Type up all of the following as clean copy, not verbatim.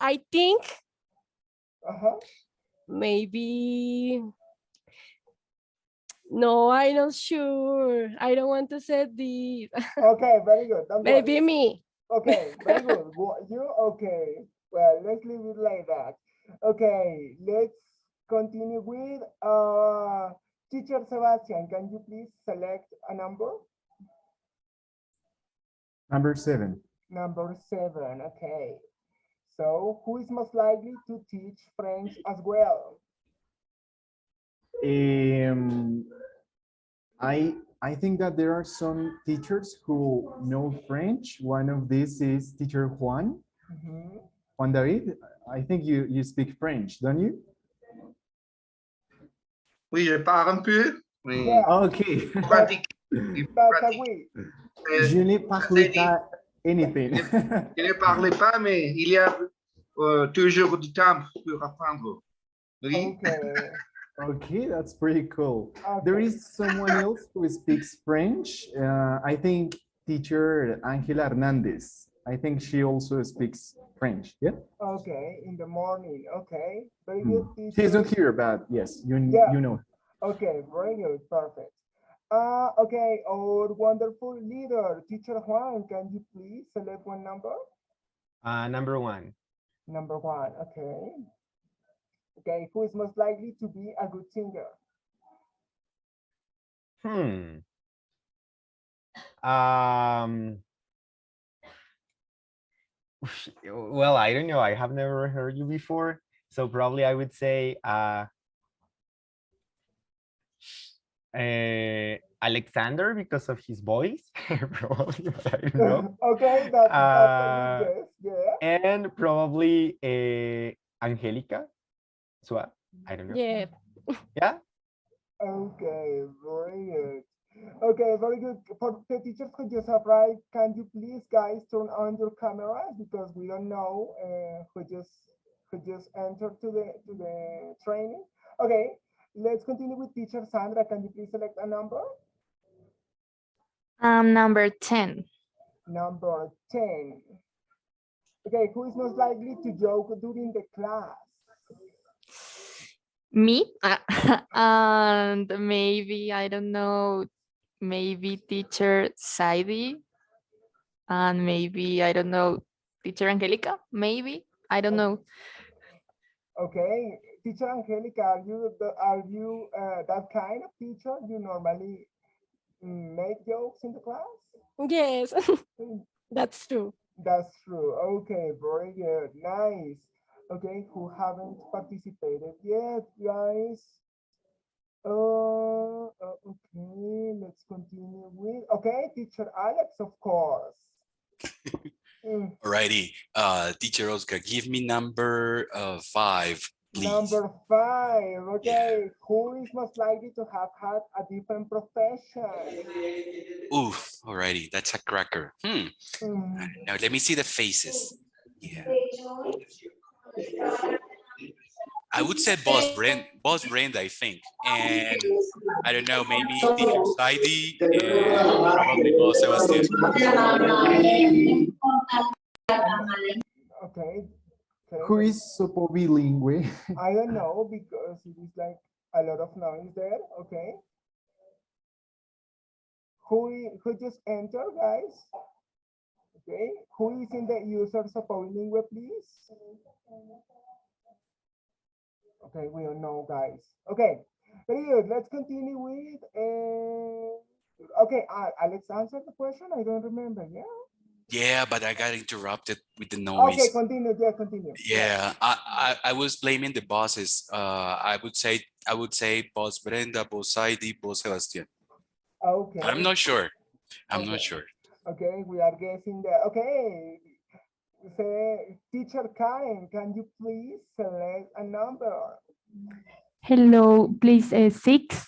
I think Uh-huh. maybe, no, I'm not sure. I don't want to say this. Okay, very good. Don't Maybe worry. me. Okay, very good. You okay? Well, let's leave it like that. Okay, let's continue with teacher Sebastian. Can you please select a number? Number 7. Number 7. Okay. So, who is most likely to teach French as well? Um, I think that there are some teachers who know French. One of these is teacher Juan. Mhm. Juan David, I think you speak French, don't you? Oui, je parle un peu, mais Yeah, Okay. pratique. that's a way. Je ne parle pas anything. Je ne parlais pas, mais il y a toujours du temps pour apprendre. Oui. Okay. Okay, that's pretty cool. Okay. There is someone else who speaks French. I think teacher Angela Hernandez. I think she also speaks French. Yeah. Okay, in the morning. Okay, very Hmm. good, She's teacher. not here, but yes, Yeah. you know. Okay, very good, perfect. Okay, our wonderful leader, teacher Juan, can you please select one number? Number 1. Number 1, okay. Okay, who is most likely to be a good singer? Well, I don't know. I have never heard you before. So probably I would say Alexander because of his voice. Probably, but I don't know. Okay, that's a good guess, yeah. And probably Angelica. So I don't know. Yeah. Yeah. Okay, very good. Okay, very good. For the teachers who just arrived, can you please, guys, turn on your cameras because we don't know who just entered to the training. Okay, let's continue with teacher Sandra. Can you please select a number? Number 10. Number 10. Okay, who is most likely to joke during the class? Me? And maybe, I don't know, maybe teacher Saidi. And maybe, I don't know, teacher Angelica, maybe, I don't know. Okay, teacher Angelica, are you that kind of teacher? You normally make jokes in the class? Yes. That's true. That's true. Okay, very good. Nice. Okay, who haven't participated yet, guys? Okay, let's continue with, okay, teacher Alex, of course. Alrighty, teacher Oscar, give me number 5, please. Number 5, okay. Yeah. Who is most likely to have had a different profession? Oof, alrighty, that's a cracker. Now let me see the faces. Yeah. I would say Boss Brenda, I think. And I don't know, maybe teacher Saidi and probably Boss Sebastian. Okay. Who is super bilingue? I don't know because it is like a lot of noise there. Okay. Who just entered, guys? Okay. Who is in the users of bilingue, please? Okay, we don't know, guys. Okay, very good. Let's continue with. Okay, Alex answered the question. I don't remember. Yeah. Yeah, but I got interrupted with the noise. Okay, continue. Yeah, continue. Yeah, I was blaming the bosses. I would say Boss Brenda, Boss Heidi, Boss Sebastian. Okay. But I'm not sure. I'm not sure. Okay, we are guessing that. Okay. Say, teacher Karen, can you please select a number? Hello, please, 6. 6.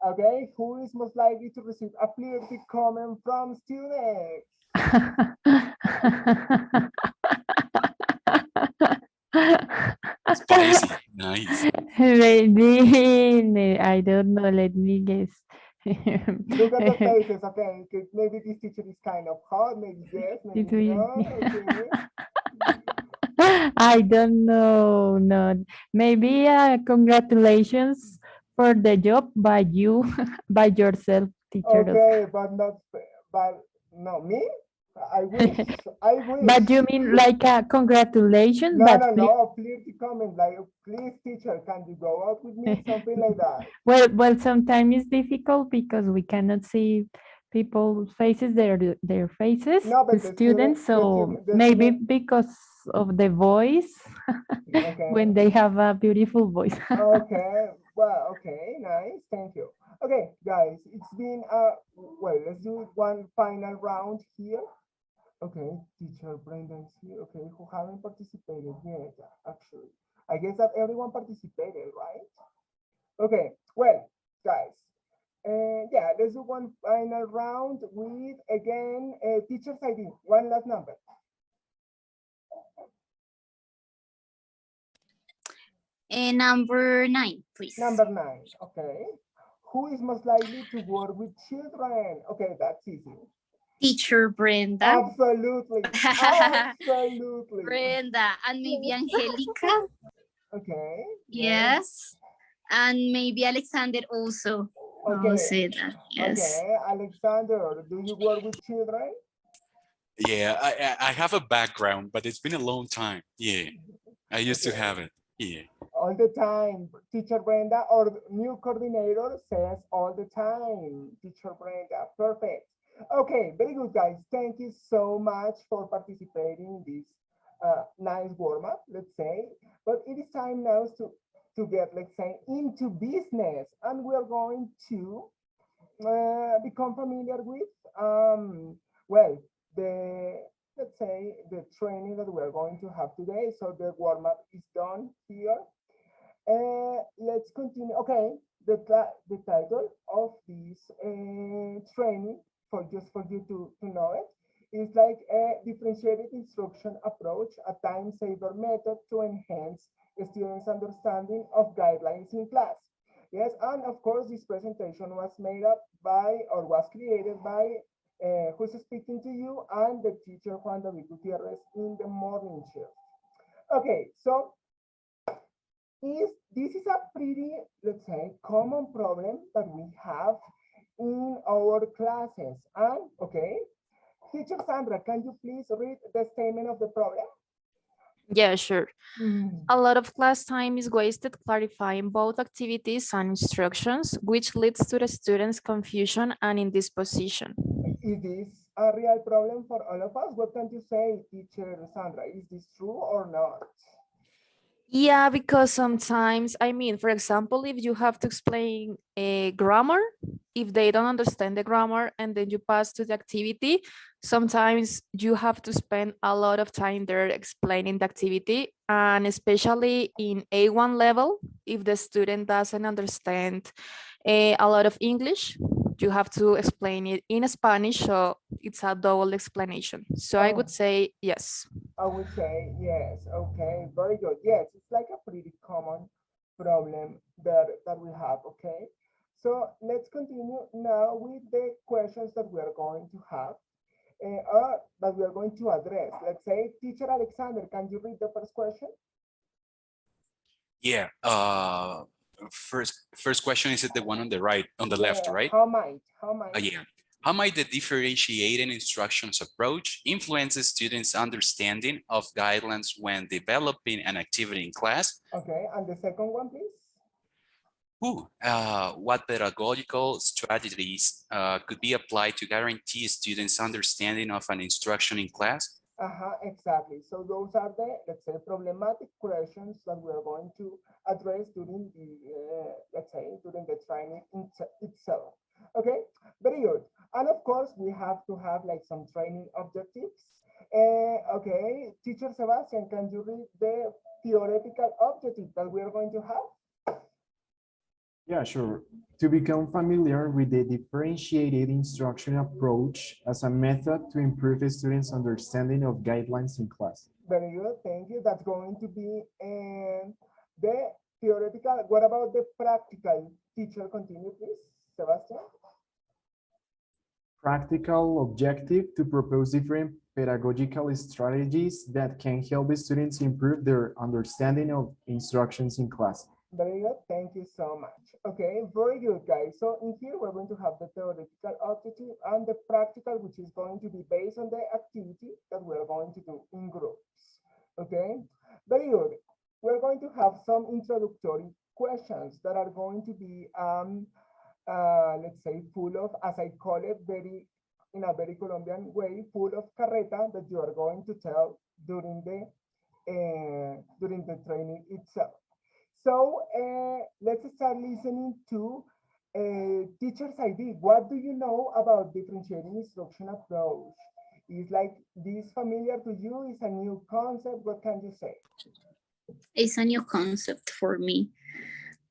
Okay, who is most likely to receive a flirty comment from students? Spicy, nice. Maybe, I don't know, let me guess. Look at the faces, okay, maybe this teacher is kind of hot, maybe yes, maybe no, okay. I don't know. No, maybe congratulations for the job by you, by yourself, teacher. Okay, but not, but no, me? I wish, I wish. But you mean like a congratulations, No, but no, no, please comment, like, please, teacher, can you go out with me? Something like that. well, sometimes it's difficult because we cannot see people's faces, their faces, No, the but the students. So the maybe student, because of the voice, okay. when they have a beautiful voice. Okay, well, okay, nice, thank you. Okay, guys, it's been, well, let's do one final round here. Okay, teacher Brendan's here, okay, who haven't participated yet, actually. I guess that everyone participated, right? Okay, well, guys, yeah, let's do one final round with, again, teacher's ID, one last number. Number 9, please. Number 9, okay. Who is most likely to work with children? Okay, that's easy. Teacher Brenda. Absolutely, absolutely. Brenda, and maybe Angelica. Okay. Yes. And maybe Alexander also. Okay. I'll say that. Yes. Okay, Alexander, do you work with children? Yeah, I have a background, but it's been a long time. Yeah, I used to have it. Yeah. All the time. Teacher Brenda, or new coordinator, says all the time. Teacher Brenda, perfect. Okay, very good, guys. Thank you so much for participating in this nice warm-up, let's say. But it is time now to get, let's say, into business. And we are going to become familiar with, well, let's say, the training that we're going to have today. So the warm-up is done here. Let's continue. Okay, the title of this training, just for you to know it, is like a differentiated instruction approach, a time-saver method to enhance students' understanding of guidelines in class. Yes, and of course, this presentation was made up by, or was created by, who's speaking to you, and the teacher Juan David Gutierrez in the morning shift. Okay, so this is a pretty, let's say, common problem that we have in our classes. And okay, teacher Sandra, can you please read the statement of the problem? Yeah, sure. A lot of class time is wasted clarifying both activities and instructions, which leads to the students' confusion and indisposition. Is this a real problem for all of us? What can you say, teacher Sandra? Is this true or not? Yeah, because sometimes, I mean, for example, if you have to explain a grammar, if they don't understand the grammar and then you pass to the activity, sometimes you have to spend a lot of time there explaining the activity. And especially in A1 level, if the student doesn't understand a lot of English, you have to explain it in Spanish, so it's a double explanation. So I would say yes. I would say yes. Okay, very good. Yes, it's like a pretty common problem that we have. Okay, so let's continue now with the questions that we are going to have, that we are going to address. Let's say, teacher Alexander, can you read the first question? Yeah. First question is the one on the right, on the left, right? How might? Yeah. How might the differentiating instructions approach influence the students' understanding of guidelines when developing an activity in class? Okay, and the second one, please. What pedagogical strategies could be applied to guarantee students' understanding of an instruction in class? Exactly. So those are the, let's say, problematic questions that we are going to address during the, let's say, during the training itself. Okay, very good. And of course, we have to have like some training objectives. Okay, teacher Sebastian, can you read the theoretical objective that we are going to have? Yeah, sure. To become familiar with the differentiated instruction approach as a method to improve the students' understanding of guidelines in class. Very good, thank you. That's going to be the theoretical. What about the practical? Teacher, continue, please, Sebastian. Practical objective to propose different pedagogical strategies that can help the students improve their understanding of instructions in class. Very good. Thank you so much. Okay, very good, guys. So in here, we're going to have the theoretical objective and the practical, which is going to be based on the activity that we're going to do in groups. Okay, very good. We're going to have some introductory questions that are going to be, let's say, full of, as I call it, in a very Colombian way, full of carreta that you are going to tell during the training itself. So let's start listening to teacher's ID. What do you know about differentiating instruction approach? Is like this familiar to you? Is a new concept? What can you say? It's a new concept for me.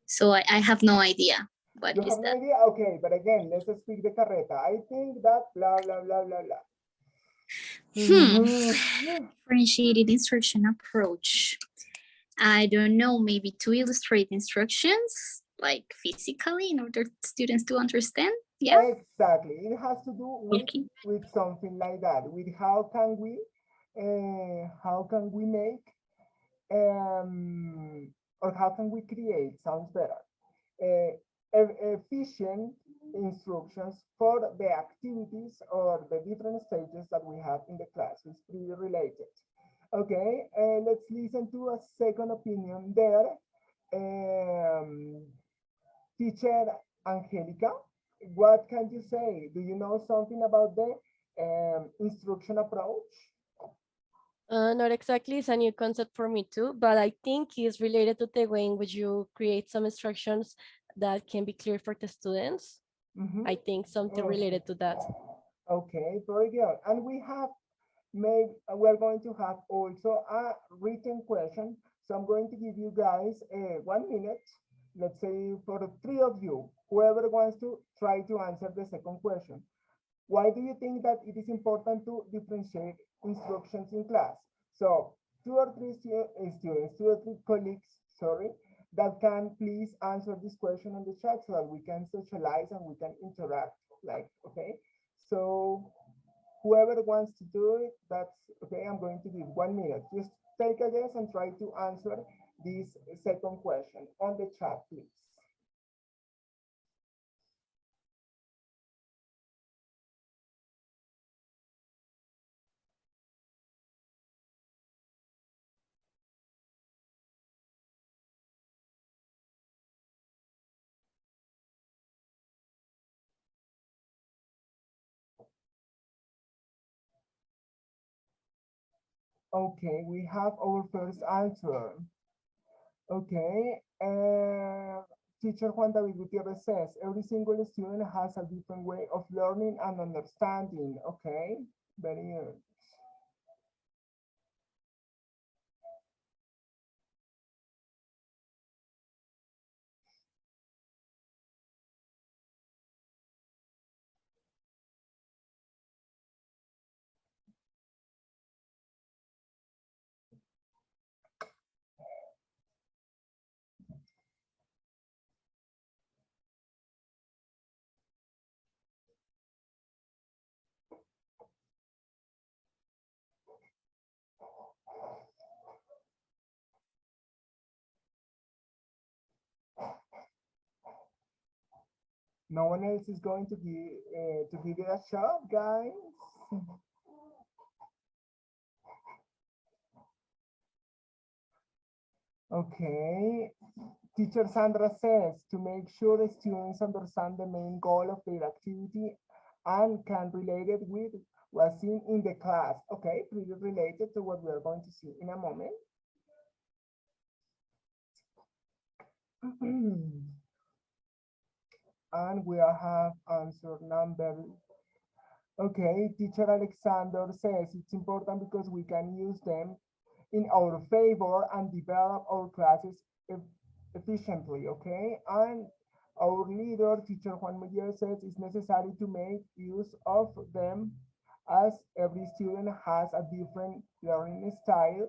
So I have no idea. What You is have no that? idea? Okay, but again, let's speak the carreta. I think that blah, blah, blah, blah, blah. Differentiated instruction approach. I don't know, maybe to illustrate instructions, like physically, in order for students to understand. Yeah. Exactly. It has to do Okay. with something like that. With how can we make or how can we create, sounds better, efficient instructions for the activities or the different stages that we have in the class. It's pretty related. Okay, let's listen to a second opinion there. Teacher Angelica, what can you say? Do you know something about the instruction approach? Not exactly, it's a new concept for me too, but I think it's related to the way in which you create some instructions that can be clear for the students. I think something related to that. Okay, very good. And we're going to have also a written question. So I'm going to give you guys 1 minute, let's say for the 3 of you, whoever wants to try to answer the second question. Why do you think that it is important to differentiate instructions in class? So 2 or 3 students, 2 or 3 colleagues, sorry, that can please answer this question on the chat so that we can socialize and we can interact, like, okay? So whoever wants to do it, that's okay. I'm going to give 1 minute. Just take a guess and try to answer this second question on the chat, please. Okay, we have our first answer. Okay, teacher Juan David Gutierrez says, every single student has a different way of learning and understanding. Okay, very good. No one else is going to give it a shot, guys. Okay. Teacher Sandra says to make sure the students understand the main goal of their activity and can relate it with what's seen in the class. Okay, pretty related to what we're going to see in a moment. And we have answer number. Okay, teacher Alexander says it's important because we can use them in our favor and develop our classes efficiently, okay? And our leader, teacher Juan Miguel, says it's necessary to make use of them as every student has a different learning style,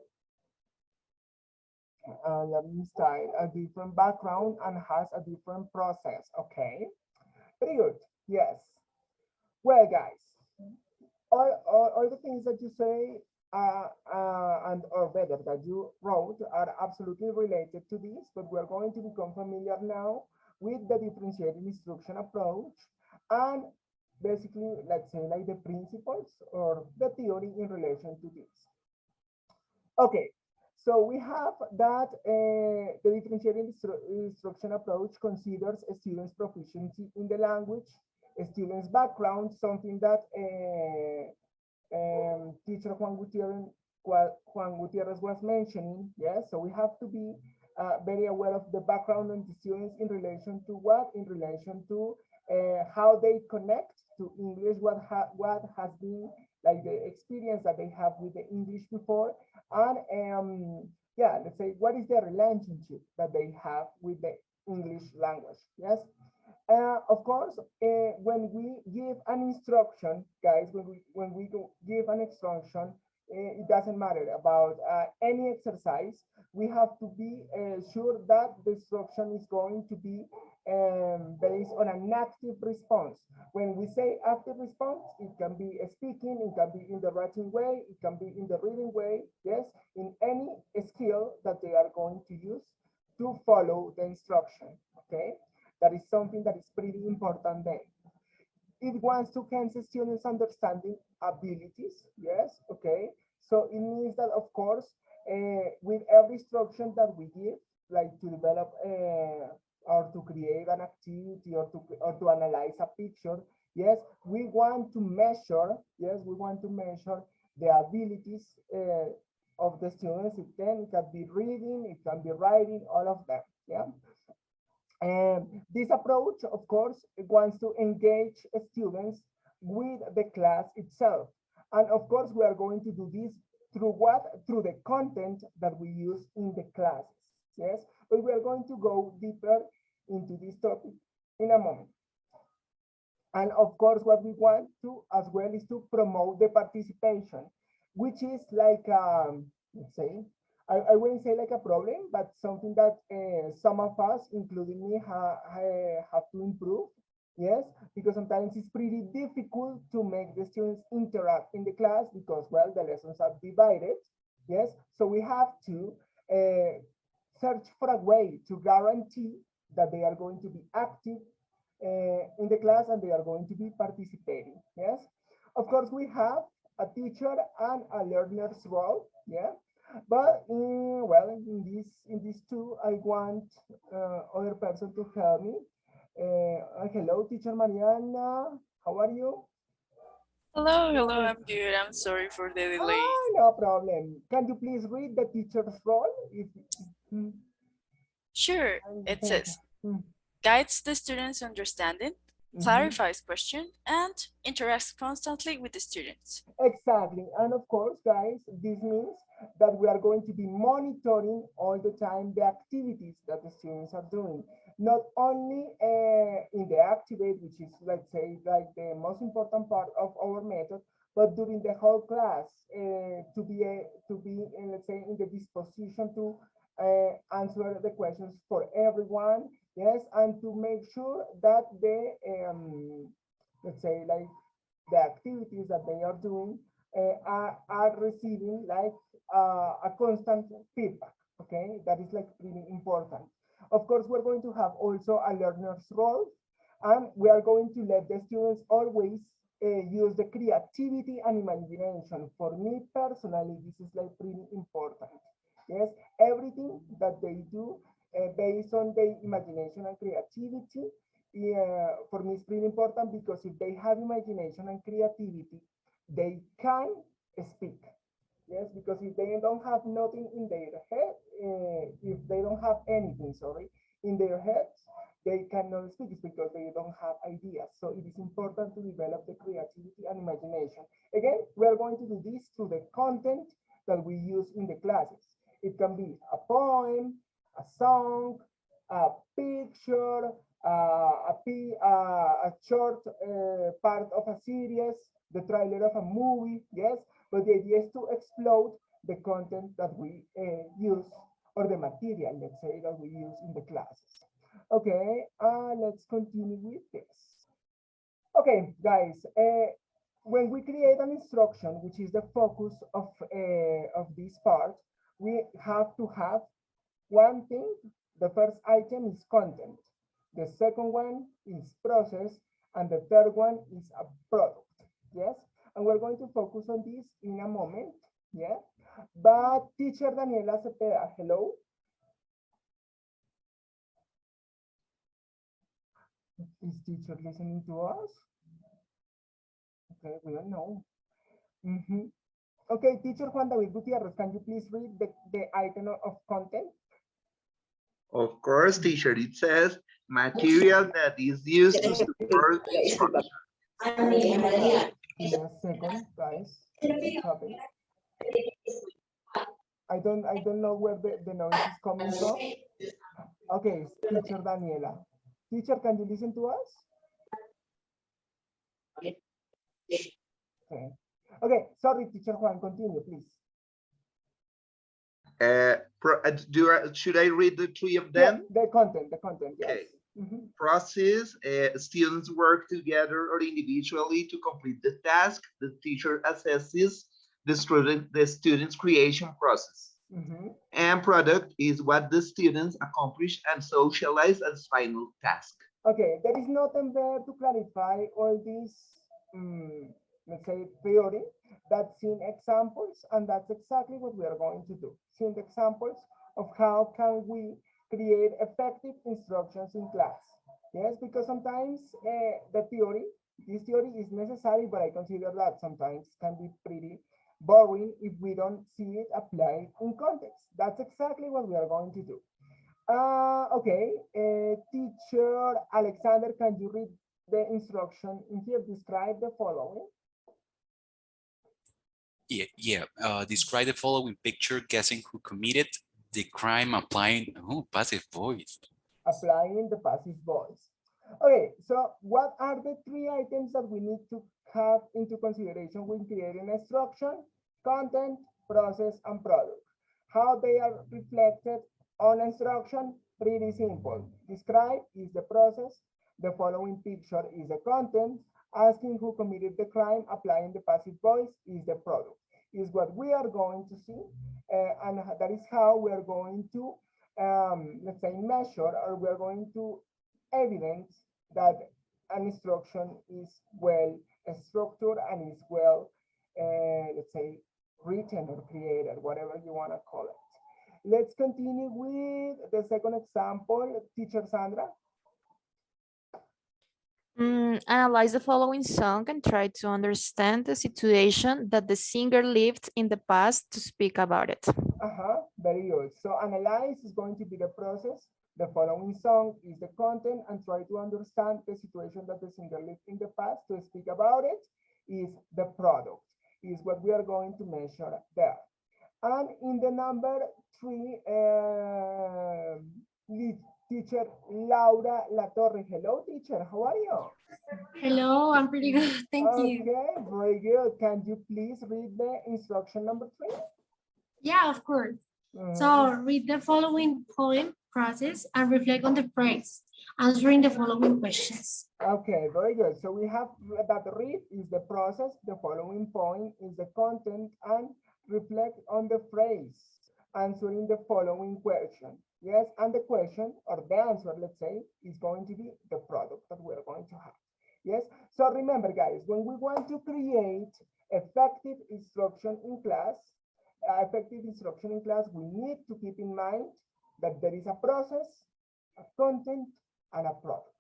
a different background, and has a different process, okay? Very good, yes. Well, guys, all the things that you say and or better that you wrote are absolutely related to this, but we're going to become familiar now with the differentiated instruction approach and basically, let's say, like the principles or the theory in relation to this. Okay, so we have that the differentiated instruction approach considers a student's proficiency in the language, a student's background, something that teacher Juan Gutierrez was mentioning. Yes, so we have to be very aware of the background of the students in relation to what? In relation to how they connect to English, what has been like the experience that they have with the English before, and yeah, let's say what is the relationship that they have with the English language. Yes. Of course, when we give an instruction, guys, when we give an instruction, it doesn't matter about any exercise. We have to be sure that the instruction is going to be based on an active response. When we say active response, it can be speaking, it can be in the writing way, it can be in the reading way, yes, in any skill that they are going to use to follow the instruction, okay? That is something that is pretty important then. It wants to enhance the students' understanding abilities, yes, okay? So it means that, of course, with every instruction that we give, like to develop or to create an activity or to analyze a picture, yes, we want to measure, yes, we want to measure the abilities of the students. It can be reading, it can be writing, all of them, yeah. And this approach, of course, wants to engage students with the class itself. And of course, we are going to do this through what? Through the content that we use in the classes, yes? But we are going to go deeper into this topic in a moment. And of course, what we want to as well is to promote the participation, which is like, let's say, I wouldn't say like a problem, but something that some of us, including me, have to improve. Yes, because sometimes it's pretty difficult to make the students interact in the class because, well, the lessons are divided. Yes, so we have to search for a way to guarantee that they are going to be active in the class and they are going to be participating. Yes, of course, we have a teacher and a learner's role. Yeah. But well, in this too, I want other person to help me. Hello, teacher Mariana. How are you? Hello, I'm good. I'm sorry for the delay. No problem. Can you please read the teacher's role? Sure, it says, guides the students' understanding, clarifies questions, and interacts constantly with the students. Exactly. And of course, guys, this means that we are going to be monitoring all the time the activities that the students are doing. Not only in the Activate, which is, let's say, like the most important part of our method, but during the whole class to be, let's say, in the disposition to answer the questions for everyone, yes, and to make sure that the, let's say, like the activities that they are doing are receiving like a constant feedback, okay? That is like really important. Of course, we're going to have also a learner's role, and we are going to let the students always use the creativity and imagination. For me personally, this is like pretty important. Yes, everything that they do based on their imagination and creativity, for me it's pretty important because if they have imagination and creativity, they can speak. Yes, because if they don't have nothing in their head, if they don't have anything, sorry, in their heads, they cannot speak. It's because they don't have ideas. So it is important to develop the creativity and imagination. Again, we are going to do this through the content that we use in the classes. It can be a poem, a song, a picture, a short part of a series, the trailer of a movie, yes, but the idea is to explode the content that we use, or the material, let's say, that we use in the classes. Okay, let's continue with this. Okay, guys, when we create an instruction, which is the focus of this part, we have to have one thing. The first item is content. The second one is process. And the third one is a product. Yes. And we're going to focus on this in a moment. Yeah. But teacher Daniela Cepeda, hello. Is teacher listening to us? Okay, we don't know. Okay, teacher Juan David Gutierrez, can you please read the item of content? Of course, teacher, it says material that is used to support instruction. Give me a second, guys. I don't know where the noise is coming from. Okay, teacher Daniela. Teacher, can you listen to us? Okay. Okay, sorry, teacher Juan, continue, please. Should I read the three of them? Yeah, the content, yes. Okay. Process, students work together or individually to complete the task. The teacher assesses the student's creation process. And product is what the students accomplish and socialize as final task. Okay, there is nothing there to clarify all these, let's say, theory. That's in examples, and that's exactly what we are going to do. Seeing examples of how can we create effective instructions in class. Yes, because sometimes this theory is necessary, but I consider that sometimes can be pretty boring if we don't see it applied in context. That's exactly what we are going to do. Okay, teacher Alexander, can you read the instruction in here? Describe the following. Describe the following picture, guessing who committed the crime, applying passive voice. Applying the passive voice. Okay, so what are the three items that we need to have into consideration when creating instruction? Content, process, and product. How they are reflected on instruction? Pretty simple. Describe is the process. The following picture is the content. Asking who committed the crime, applying the passive voice is the product. Is what we are going to see, and that is how we are going to, let's say, measure, or we are going to evidence that an instruction is well structured and is well, let's say, written or created, whatever you want to call it. Let's continue with the second example, teacher Sandra. Analyze the following song and try to understand the situation that the singer lived in the past to speak about it. Very good. So analyze is going to be the process. The following song is the content, and try to understand the situation that the singer lived in the past to speak about it is the product, is what we are going to measure there. And in the number 3, teacher Laura Latorre. Hello, teacher. How are you? Hello, I'm pretty good. Thank you. Okay, very good. Can you please read the instruction number 3? Yeah, of course. So read the following poem, process, and reflect on the phrase, answering the following questions. Okay, very good. So we have that read is the process, the following point is the content, and reflect on the phrase, answering the following question. Yes, and the question or the answer, let's say, is going to be the product that we're going to have. Yes, so remember, guys, when we want to create effective instruction in class, we need to keep in mind that there is a process, a content, and a product.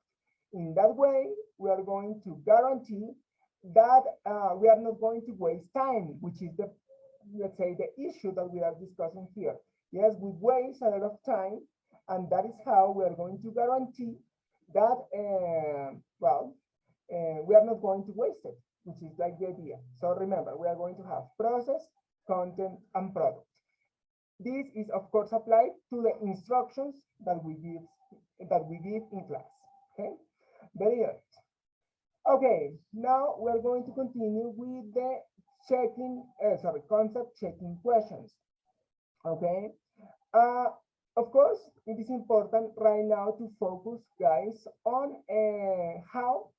In that way, we are going to guarantee that we are not going to waste time, which is the, let's say, the issue that we are discussing here. Yes, we waste a lot of time, and that is how we are going to guarantee that, we are not going to waste it, which is like the idea. So remember, we are going to have process, content, and product. This is, of course, applied to the instructions that we give in class. Okay, very good. Okay, now we're going to continue with the concept checking questions. Okay, of course, it is important right now to focus, guys, on how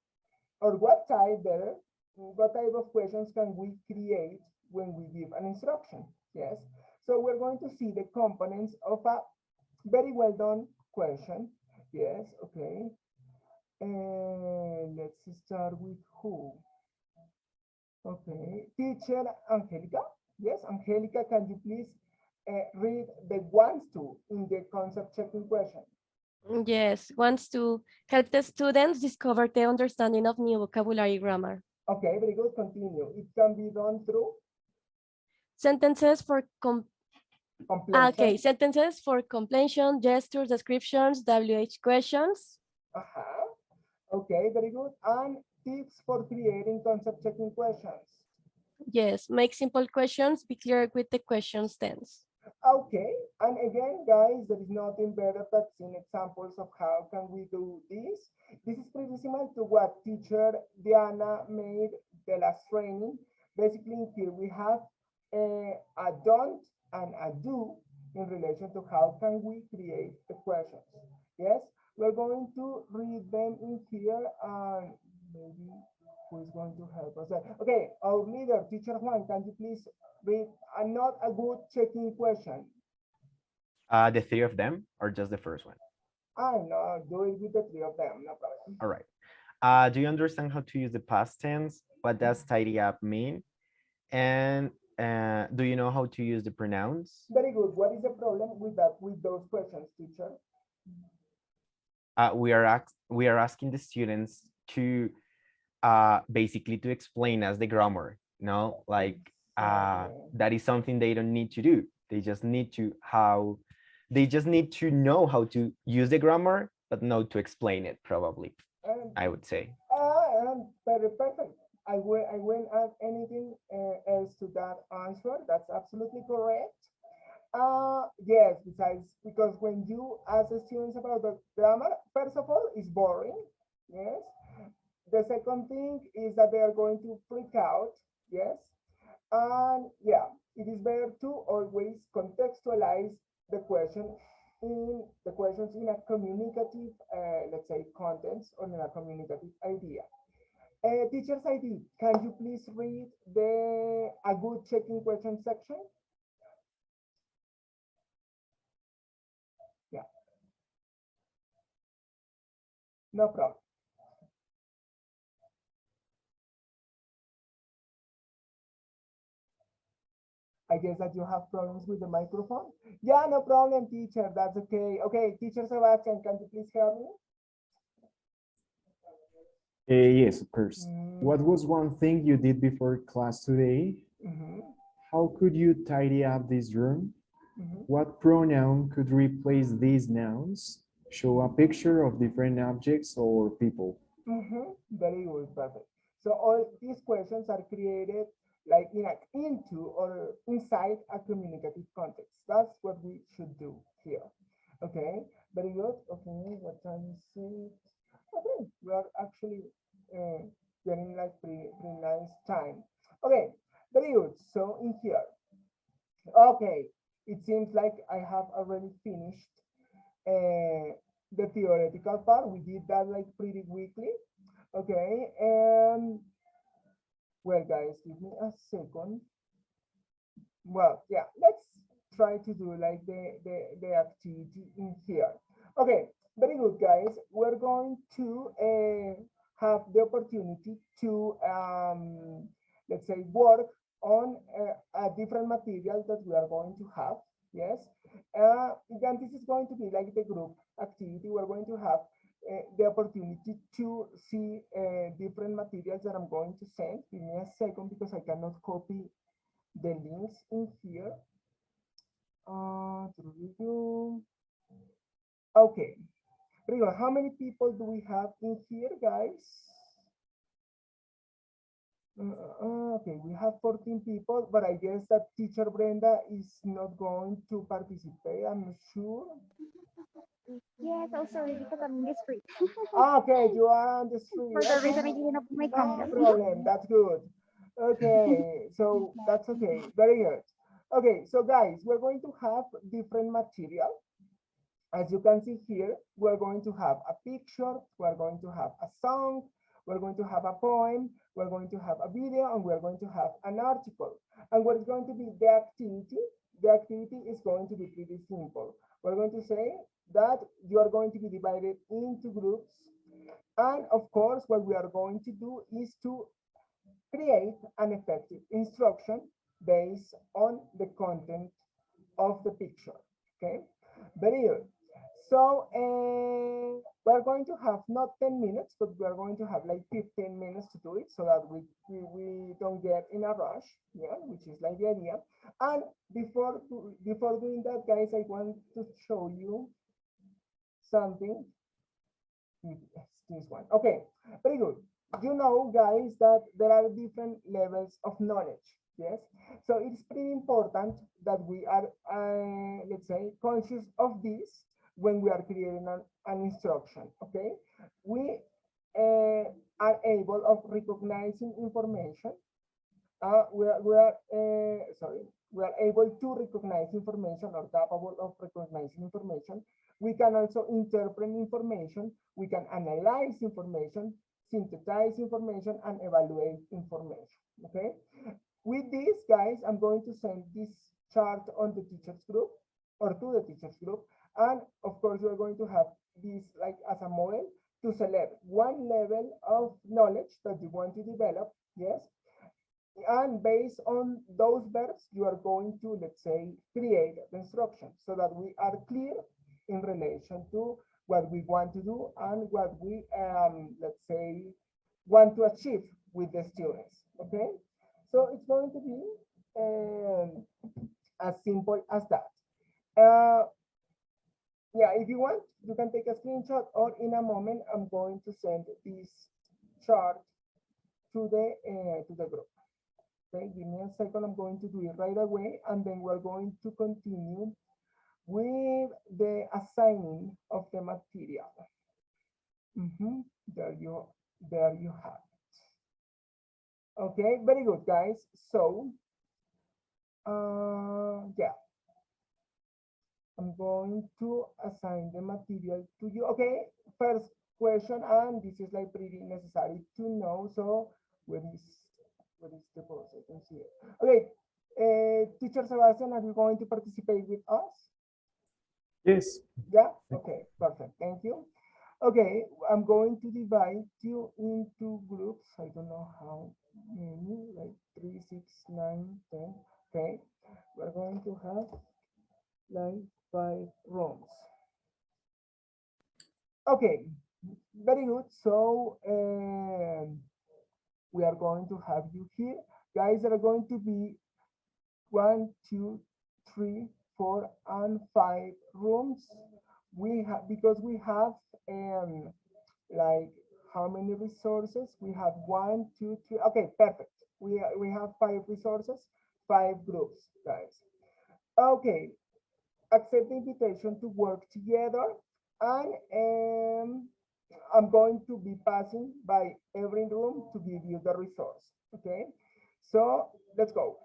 or what type better what type of questions can we create when we give an instruction? Yes. So we're going to see the components of a very well done question. Yes. Okay. And let's start with who? Okay. Teacher Angelica. Yes, Angelica, can you please read the wants to in the concept checking question? Yes, wants to help the students discover the understanding of new vocabulary grammar. Okay, very good. Continue. It can be done through Sentences for completion. sentences for completion, gestures, descriptions, WH questions. Okay, very good. And tips for creating concept checking questions. Yes, make simple questions, be clear with the questions tense. Okay, and again, guys, there is nothing better than seeing examples of how can we do this. This is pretty similar to what teacher Diana made the last training. Basically, here we have a don't and a do in relation to how can we create the questions. Yes, we're going to read them in here and maybe who is going to help us? Okay, our leader, teacher Juan, can you please read not a good checking question? The three of them or just the first one? I know, do it with the three of them, no problem. All right. Do you understand how to use the past tense? What does tidy up mean? And do you know how to use the pronouns? Very good. What is the problem with that, with those questions, teacher? We are asking the students to basically to explain us the grammar, like that is something they don't need to do. They just need to know how to use the grammar, but not to explain it, probably, I would say. Very perfect. I won't add anything else to that answer. That's absolutely correct. Yes, besides, because when you ask the students about the grammar, first of all, it's boring. Yes. The second thing is that they are going to freak out. Yes. And yeah, it is better to always contextualize the question in the questions in a communicative, let's say, contents or in a communicative idea. Teacher's ID, can you please read a good checking question section? Yeah. No problem. I guess that you have problems with the microphone. Yeah, no problem, teacher. That's okay. Okay, teacher Sebastian, can you please help me? Yes, of course. What was one thing you did before class today? How could you tidy up this room? What pronoun could replace these nouns? Show a picture of different objects or people. Very good, perfect. So all these questions are created like into or inside a communicative context. That's what we should do here. Okay, very good. Okay, what time is it? Okay, we are actually getting like pretty nice time. Okay, very good. So in here, okay, it seems like I have already finished the theoretical part. We did that like pretty quickly. Okay, well, guys, give me a second. Well, yeah, let's try to do like the activity in here. Okay, very good, guys. We're going to have the opportunity to, let's say, work on a different material that we are going to have. Yes. Then this is going to be like the group activity. We're going to have the opportunity to see different materials that I'm going to send. Give me a second because I cannot copy the links in here. Okay. How many people do we have in here, guys? Okay, we have 14 people, but I guess that teacher Brenda is not going to participate, I'm not sure. Yes, oh sorry, because I'm in the street. Okay, you are on the street. For the reason I didn't open my camera. No problem, that's good. Okay, so that's okay, very good. Okay, so guys, we're going to have different material. As you can see here, we're going to have a picture, we're going to have a song, we're going to have a poem, we're going to have a video, and we're going to have an article. And what is going to be the activity? The activity is going to be pretty simple. We're going to say that you are going to be divided into groups. And of course, what we are going to do is to create an effective instruction based on the content of the picture. Okay, very good. So we're going to have not 10 minutes, but we're going to have like 15 minutes to do it so that we don't get in a rush, yeah, which is like the idea. And before doing that, guys, I want to show you something. This one. Okay, very good. You know, guys, that there are different levels of knowledge. Yes, so it's pretty important that we are, let's say, conscious of this when we are creating an instruction. Okay, we are able of recognizing information. We are able to recognize information or capable of recognizing information. We can also interpret information. We can analyze information, synthesize information, and evaluate information. Okay. With this, guys, I'm going to send this chart on the teachers group or to the teachers group. And of course, you're going to have this like as a model to select one level of knowledge that you want to develop. Yes. And based on those verbs, you are going to, let's say, create the instructions so that we are clear in relation to what we want to do and what we, let's say, want to achieve with the students. Okay. So it's going to be as simple as that. Yeah, if you want, you can take a screenshot, or in a moment, I'm going to send this chart to the group. Okay, give me a second. I'm going to do it right away, and then we're going to continue with the assigning of the material. There you have it. Okay, very good, guys. So, yeah, I'm going to assign the material to you. Okay, first question, and this is like pretty necessary to know. So, where is the process? I can see it. Okay, teacher Sebastian, are you going to participate with us? Yes. Yeah. Okay. Perfect. Thank you. Okay, I'm going to divide you into groups. I don't know how many, like 3, 6, 9, 10. Okay, we're going to have like 5 rooms. Okay, very good. So we are going to have you here. Guys, there are going to be 1, 2, 3, 4, and 5 rooms. We have, because we have like how many resources? We have 1, 2, 3. Okay, perfect. We have 5 resources, 5 groups, guys. Okay, accept the invitation to work together, and I'm going to be passing by every room to give you the resource. Okay, so let's go.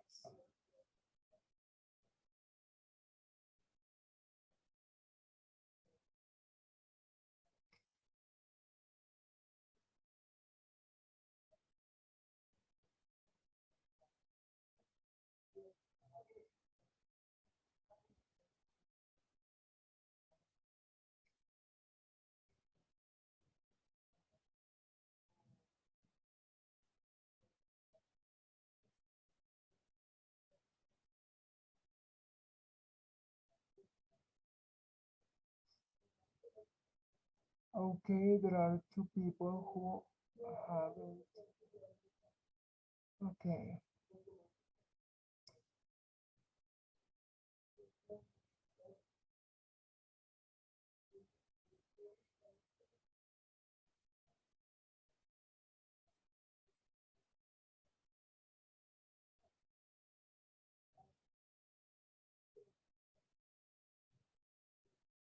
Okay, there are 2 people who haven't. Okay.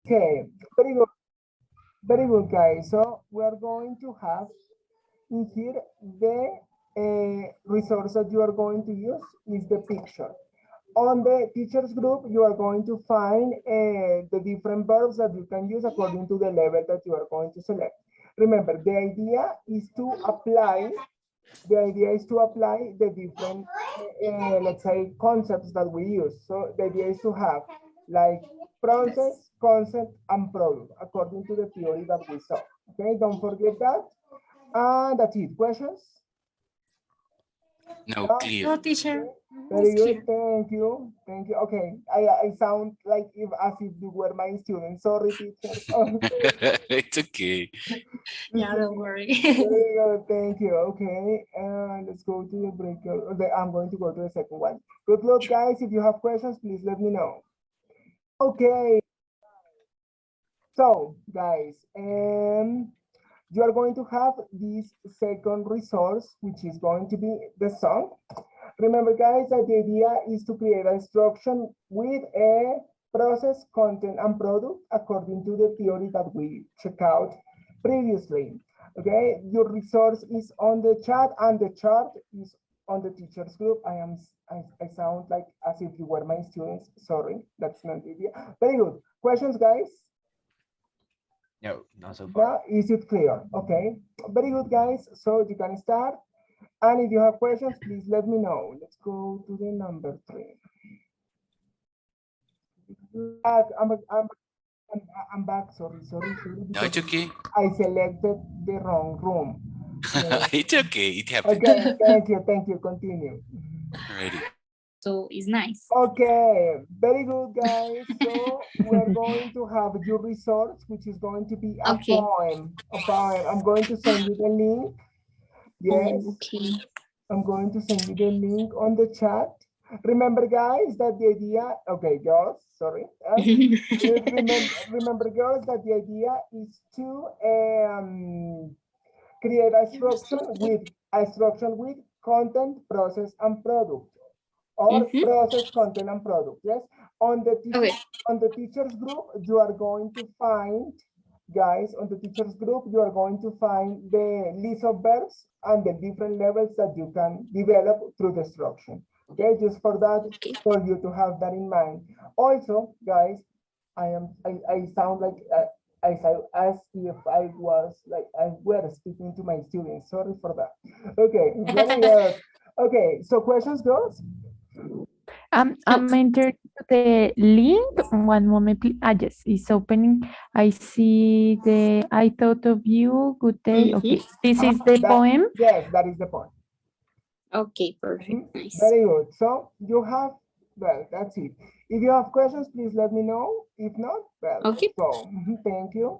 Okay, very good. Very good, guys. So we are going to have in here the resource that you are going to use is the picture. On the teachers group, you are going to find the different verbs that you can use according to the level that you are going to select. Remember, the idea is to apply the different, let's say, concepts that we use. So the idea is to have like process, concept, and product according to the theory that we saw. Okay, don't forget that. And that's it. Questions? No, No? clear. No, teacher. Very good. Thank you. Thank you. Okay. I sound like as if you were my student. Sorry, teacher. It's okay. Yeah, don't worry. Very good. Thank you. Okay. Let's go to the breakout. I'm going to go to the second one. Good luck, guys. If you have questions, please let me know. Okay. So, guys, you are going to have this second resource, which is going to be the song. Remember, guys, that the idea is to create an instruction with a process, content, and product according to the theory that we checked out previously. Okay, your resource is on the chat, and the chart is on the teachers group. I sound like as if you were my students. Sorry, that's not the idea. Very good. Questions, guys? No, not so far. Yeah, is it clear? Okay, very good, guys. So you can start. And if you have questions, please let me know. Let's go to the number 3. I'm back. Sorry. No, it's okay. I selected the wrong room. It's okay. It happens. Okay, thank you. Continue. Alrighty. So it's nice. Okay, very good, guys. So we're going to have your resource, which is going to be a poem. I'm going to send you the link. Yes. Okay. I'm going to send you the link on the chat. Remember, guys, that the idea, okay, girls, sorry. Remember, girls, that the idea is to create a instruction with content, process, and product. Or process, content, and product, yes? On the teachers group, you are going to find, guys, on the teachers group, you are going to find the list of verbs and the different levels that you can develop through the instruction. Okay, just for that, for you to have that in mind. Also, guys, I sound like as if I were speaking to my students. Sorry for that. Okay, very good. Okay, so questions, girls? I'm entering the link. One moment, please. Yes, it's opening. I see I thought of you. Good day. Okay, this is the poem. Yes, that is the poem. Okay, perfect. Nice. Very good. So you have, well, that's it. If you have questions, please let me know. If not, well, okay. So thank you.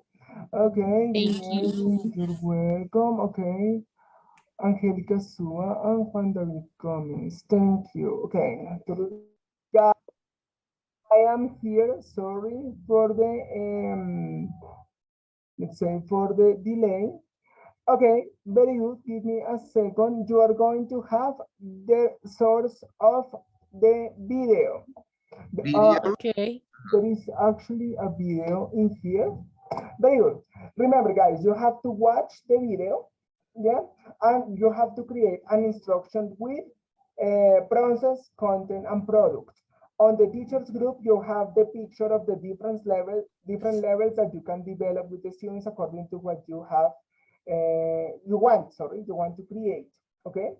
Okay. Thank you. You're welcome. Okay. Angelica Sua and Juan David Gomez. Thank you. Okay. I am here. Sorry for the let's say for the delay. Okay, very good. Give me a second. You are going to have the source of the video. Okay. There is actually a video in here. Very good. Remember, guys, you have to watch the video, yeah, and you have to create an instruction with process, content, and product. On the teachers group, you have the picture of the different levels that you can develop with the students according to what you have. You want to create. Okay,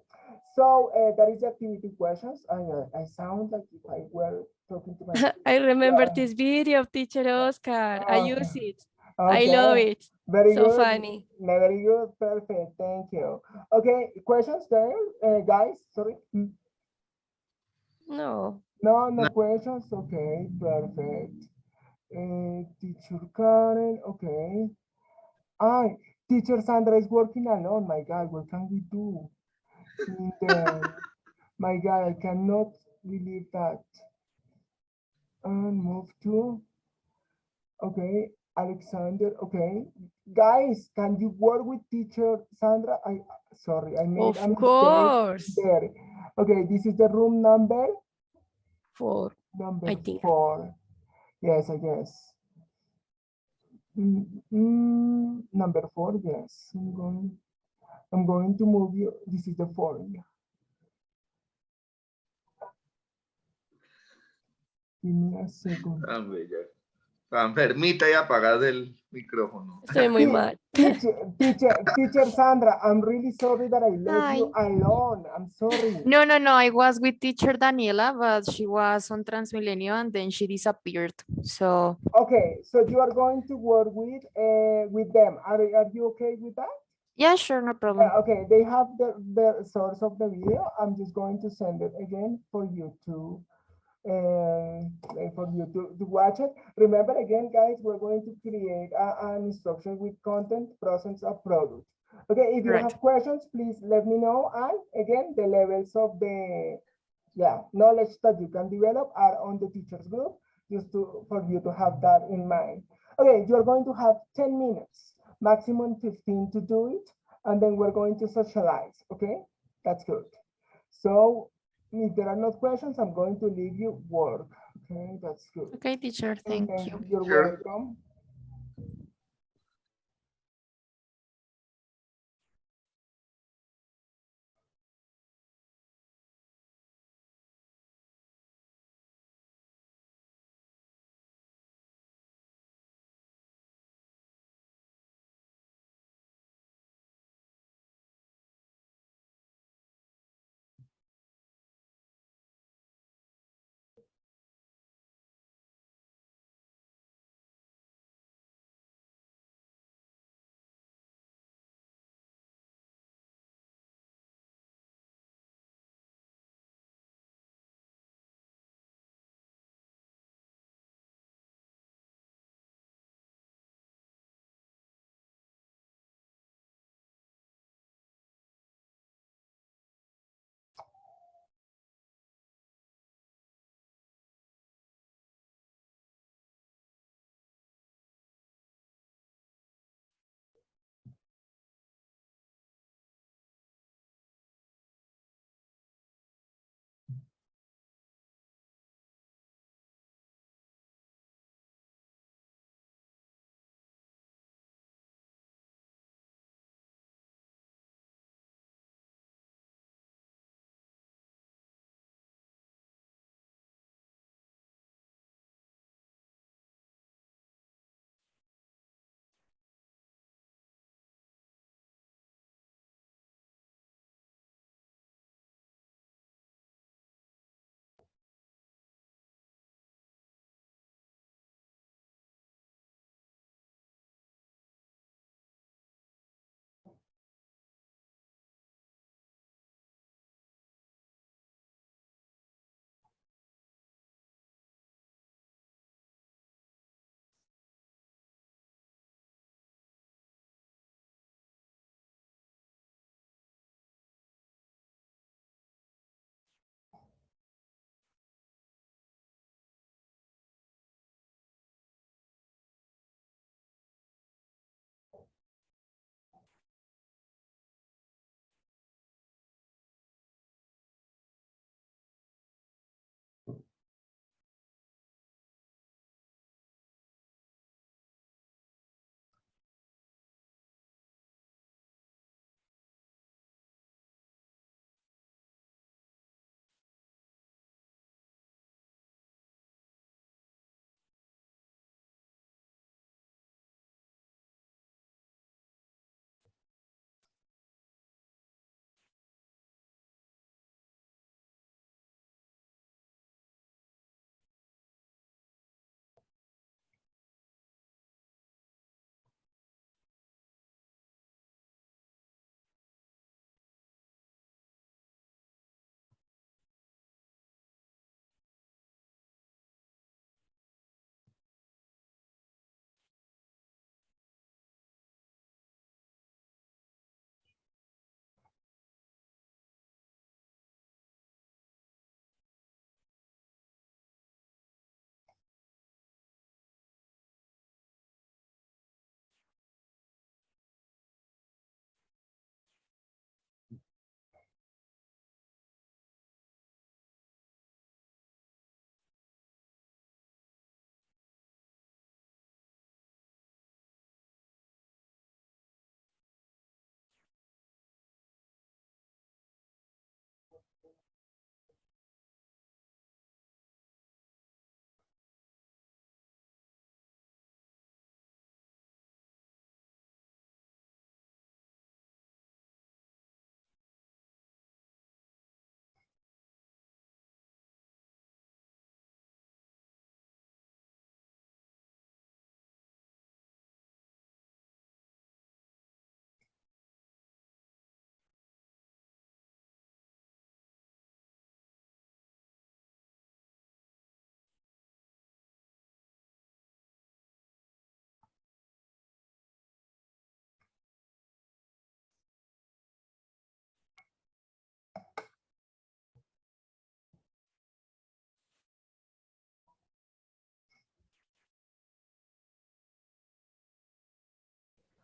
so that is the activity questions. I sound like if I were talking to my I remember this video of teacher Oscar. I use it. I Okay. love it. Very So good. funny. Very good. Perfect. Thank you. Okay, questions there, guys? Sorry. No. No questions. Okay, perfect. Teacher Karen. Okay. Teacher Sandra is working alone. My God, what can we do? My God, I cannot believe that. And move to. Okay, Alexander. Okay, guys, can you work with teacher Sandra? Sorry, I made a Of course. there. Okay, this is the room number 4. Number I think. 4. Yes, I guess. Number 4, yes. I'm going to move you. This is the 4. Give me a second. Permita y apagar el micrófono. Estoy muy mal. Teacher Sandra, I'm really sorry that I left you Hi. alone. I'm sorry. No, I was with teacher Daniela, but she was on Transmilenio and then she disappeared. So Okay, so you are going to work with them. Are you okay with that? yeah, sure, no problem. Okay, they have the source of the video. I'm just going to send it again for you to watch it. Remember again, guys, we're going to create an instruction with content, process, or product. Okay, if you have questions, please let me know. And again, the levels of the knowledge that you can develop are on the teachers group, just for you to have that in mind. Okay, you're going to have 10 minutes, maximum 15 to do it, and then we're going to socialize, okay? That's good. So if there are no questions, I'm going to leave you work. Okay, that's good. Okay, teacher, thank you. You're welcome.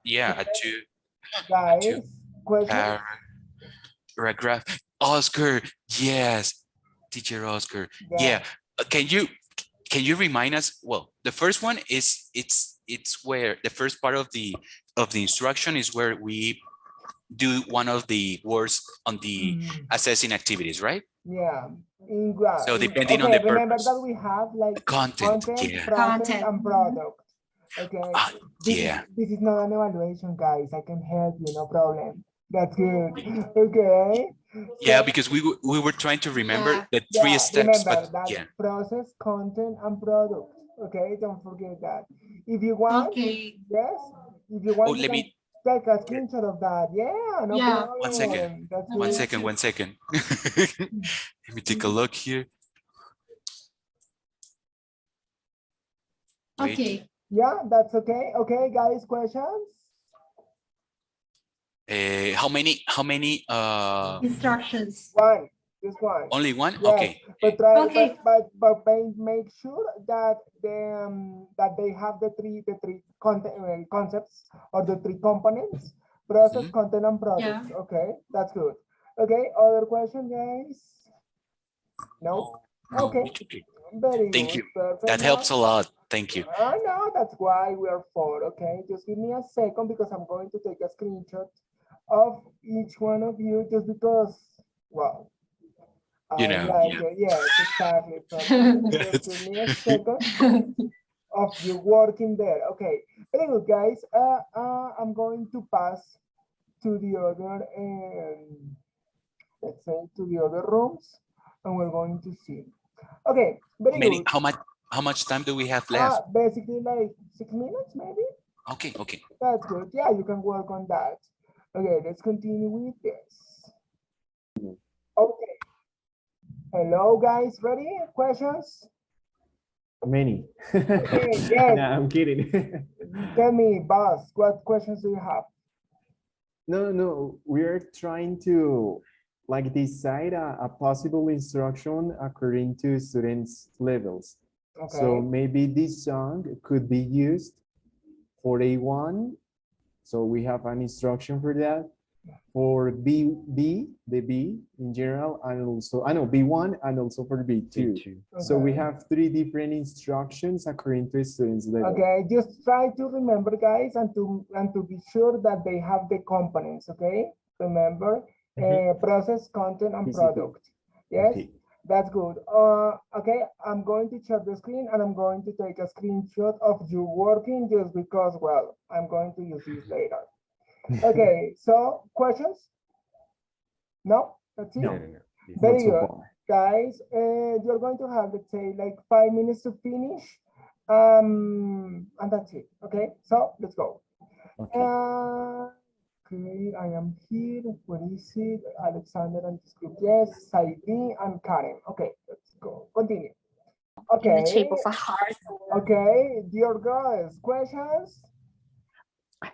Yeah, Okay. a two Guys, questions? paragraph. Oscar, yes, teacher Oscar. Yeah. Can you remind us? Well, the first one is it's where the first part of the instruction is where we do one of the words on the assessing activities, right? Yeah. So depending on Okay, the remember purpose, that we have like content, content, yeah. process, and product. Okay. Yeah. This is not an evaluation, guys. I can help you, no problem. That's good. Okay. Yeah, So, because we were trying to remember Yeah. the three steps, remember but that yeah. process, content, and product. Okay, don't forget that. If you want, Okay. yes, if you Oh, want, you let can me take a screenshot of that. Yeah, no Yeah. problem. one second. That's One good. second. One second. Let me take a look here. Wait. Okay. Yeah, that's okay. Okay, guys, questions? How many Instructions. One, just one. only one? Yes, Okay. but try, Okay. but make sure that they have the three content concepts or the three components: process, content, and products. Yeah. Okay, that's good. Okay, other question, guys? No. No, Okay, it's okay. very Thank good. you. Perfect. That helps a lot. Thank you. I know, that's why we are four. Okay, just give me a second because I'm going to take a screenshot of each one of you just because, well, You I know, like yeah. it. Yes, exactly. Just give me a second of you working there. Okay, very good, guys. I'm going to pass to the other, let's say, to the other rooms, and we're going to see. Okay, very good. How much time do we have left? Basically like 6 minutes, maybe. Okay, okay. That's good. Yeah, you can work on that. Okay, let's continue with this. Okay. Hello, guys. Ready? Questions? Many. Okay, yes. No, I'm kidding. Tell me, boss, what questions do you have? No, we're trying to like decide a possible instruction according to students' levels. Okay. So maybe this song could be used for A1. So we have an instruction for that. For the B in general, and also, I know B1 and also for B2. Okay. So we have 3 different instructions according to students' level. Okay, just try to remember, guys, and to be sure that they have the components. Okay, remember, process, content, and product. Yes, okay. That's good. Okay, I'm going to share the screen and I'm going to take a screenshot of you working just because, well, I'm going to use this later. Okay, so questions? No, that's it. No. Very good, guys. You're going to have, let's say, like 5 minutes to finish, and that's it. Okay, so let's go. Okay, okay, I am here. Where is it? Alexander and this group. Yes, Saidi and Karen. Okay, let's go. Continue. Okay. In the shape of a heart. Okay, dear girls, questions?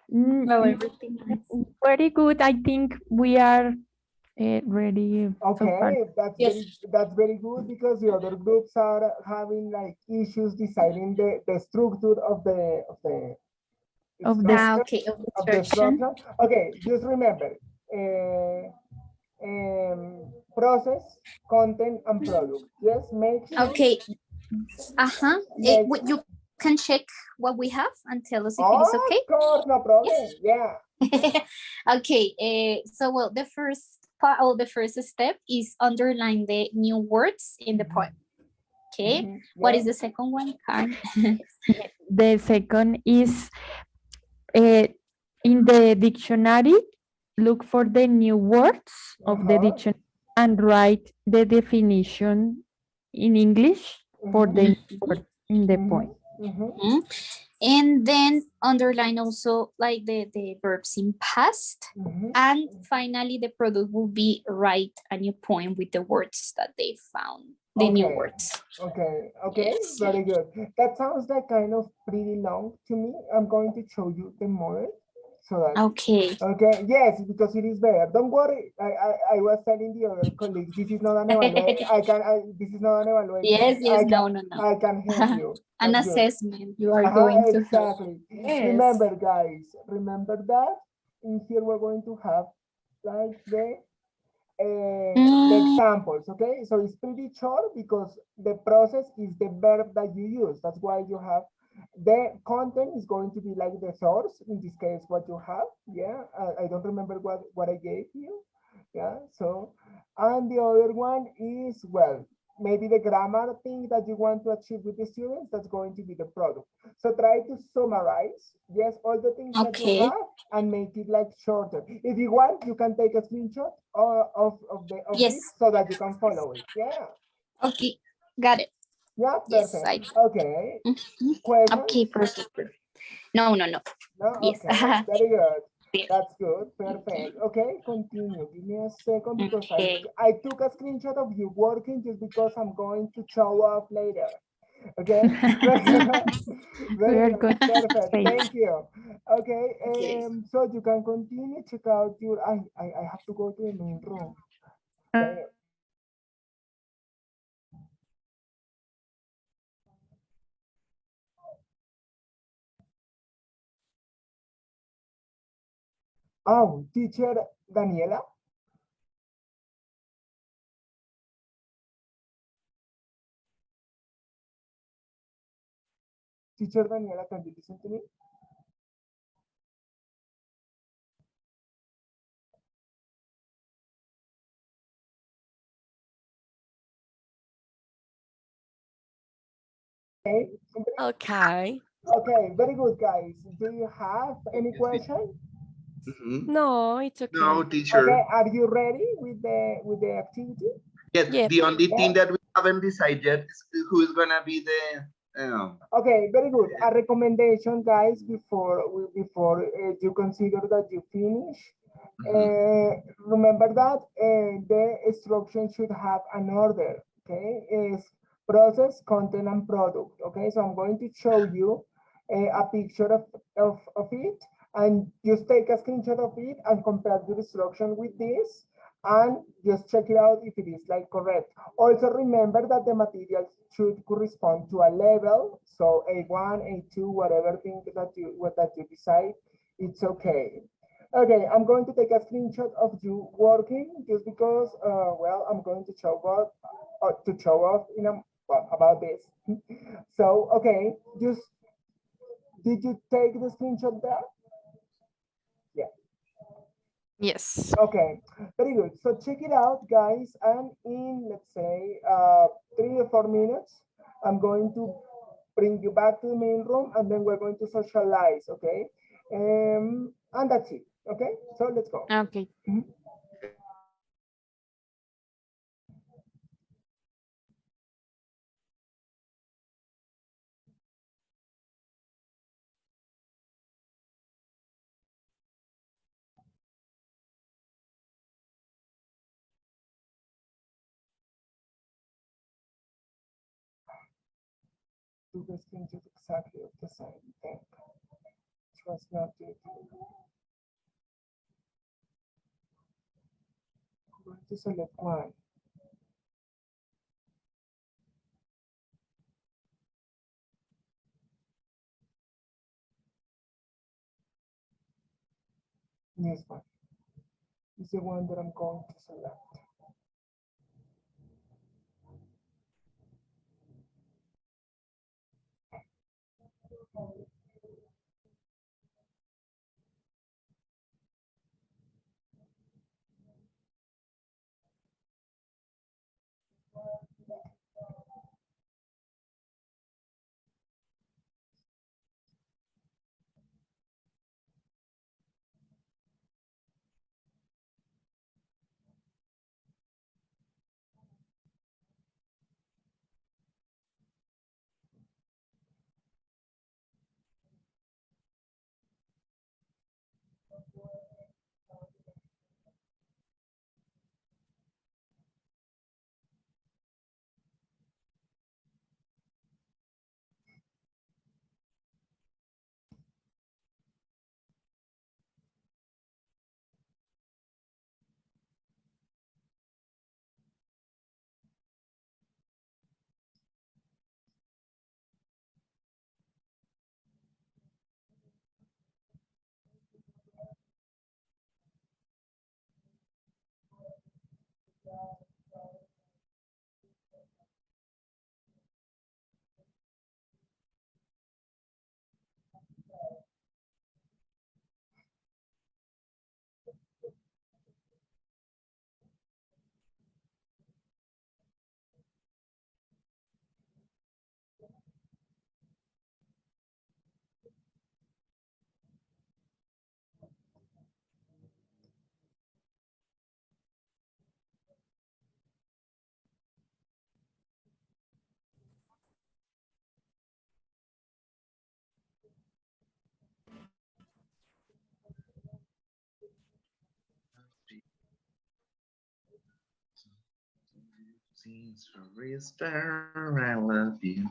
Very good. I think we are ready. Okay, that's very good because the other groups are having like issues deciding the structure of the structure. Okay, just remember process, content, and product. Yes, make sure. Okay. You can check what we have and tell us if it is okay. Of course, no problem. Yes. Yeah. Okay. So well, the first part or the first step is underline the new words in the poem. Okay. Yeah. What is the second one, Karen? The second is in the dictionary, look for the new words of the dictionary and write the definition in English for the word in the poem. And then underline also like the verbs in past. And finally, the product will be write a new poem with the words that they found, the new words. Okay, yes. Very good. That sounds like kind of pretty long to me. I'm going to show you the model So that, Okay. okay, yes, because it is better. Don't worry. I was telling the other colleagues, this is not an evaluation. This is not an evaluation. Yes, yes, no. no. I can help you. An That's good. assessment you are going to have. Exactly. Yes. Remember, guys, remember that in here we're going to have like the examples, okay? So it's pretty short because the process is the verb that you use. That's why you have the content is going to be like the source, in this case, what you have, yeah? I don't remember what I gave you, yeah? So, and the other one is, well, maybe the grammar thing that you want to achieve with the students, that's going to be the product. So try to summarize, yes, all the things that you have and make it like shorter. If you want, you can take a screenshot of yes. it so that you can follow it, yeah. Okay, got it. Yeah, perfect. Yes, okay. Questions? Okay, perfect. No. No, Yes. okay, very good. That's good, perfect. Okay, continue. Give me a second because I took a screenshot of you working just because I'm going to show off later. Okay, very good, perfect. Thank you. Okay, so you can continue. Check out your. I have to go to the main room. Okay. Oh, teacher Daniela. Teacher Daniela, can you listen to me? Okay. Okay, very good, guys. Do you have any question? No, it's okay. No, teacher. Okay, are you ready with the activity? Yes, the only thing that we haven't decided is who is gonna be the Okay, very good. A recommendation, guys, before you consider that you finish. Remember that the instruction should have an order. Okay, is process, content, and product. Okay, so I'm going to show you a picture of it, and just take a screenshot of it and compare the instruction with this, and just check it out if it is like correct. Also remember that the materials should correspond to a level, so A1, A2, whatever thing that you decide, it's okay. Okay, I'm going to take a screenshot of you working just because, well, I'm going to show off about this. So, okay, did you take the screenshot there? Yeah. Yes. Okay, very good. So check it out, guys. And in, let's say, 3 or 4 minutes, I'm going to bring you back to the main room, and then we're going to socialize, okay? And that's it, okay? So let's go. Okay. Do the screenshot exactly of the same thing. Trust not to. I'm going to select one. This one is the one that I'm going to select. Star, I love you.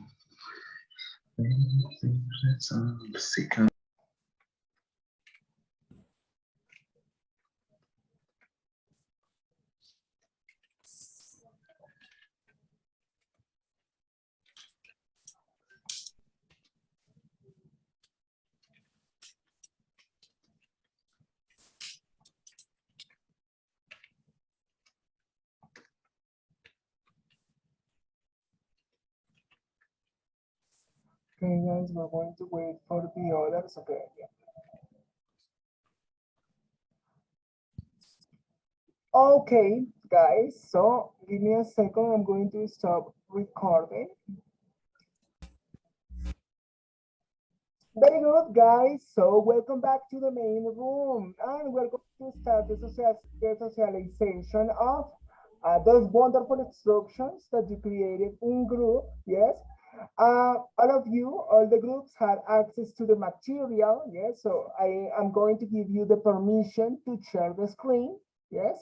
Okay, guys, we're going to wait for the others. Okay, yeah. Okay, guys, so give me a second. I'm going to stop recording. Very good, guys. So welcome back to the main room. And we're going to start the socialization of those wonderful instructions that you created in group. Yes. All of you, all the groups had access to the material. Yes. So I am going to give you the permission to share the screen. Yes.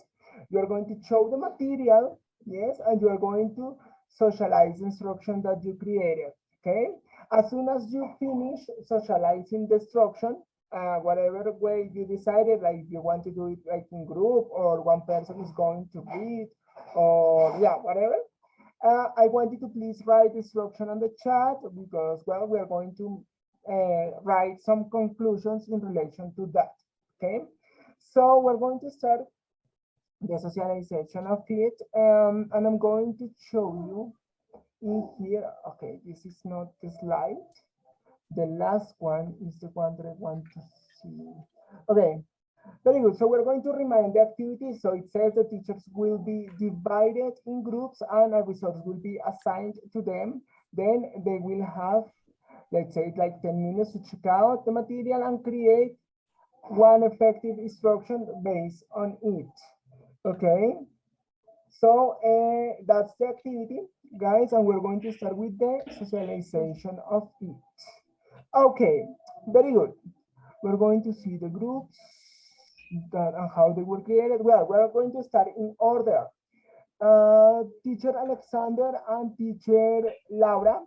You're going to show the material. Yes. And you are going to socialize the instruction that you created. Okay. As soon as you finish socializing the instruction, whatever way you decided, like you want to do it like in group or one person is going to read or yeah, whatever. I want you to please write the instruction on the chat because, well, we are going to write some conclusions in relation to that, okay? So we're going to start the socialization of it, and I'm going to show you in here. Okay, this is not the slide. The last one is the one that I want to see. Okay, very good. So we're going to remind the activities. So it says the teachers will be divided in groups and a resource will be assigned to them. Then they will have, let's say, like 10 minutes to check out the material and create one effective instruction based on it. Okay. So that's the activity, guys, and we're going to start with the socialization of it. Okay, very good. We're going to see the groups that and how they were created. Well, we're going to start in order. Teacher Alexander and teacher Laura,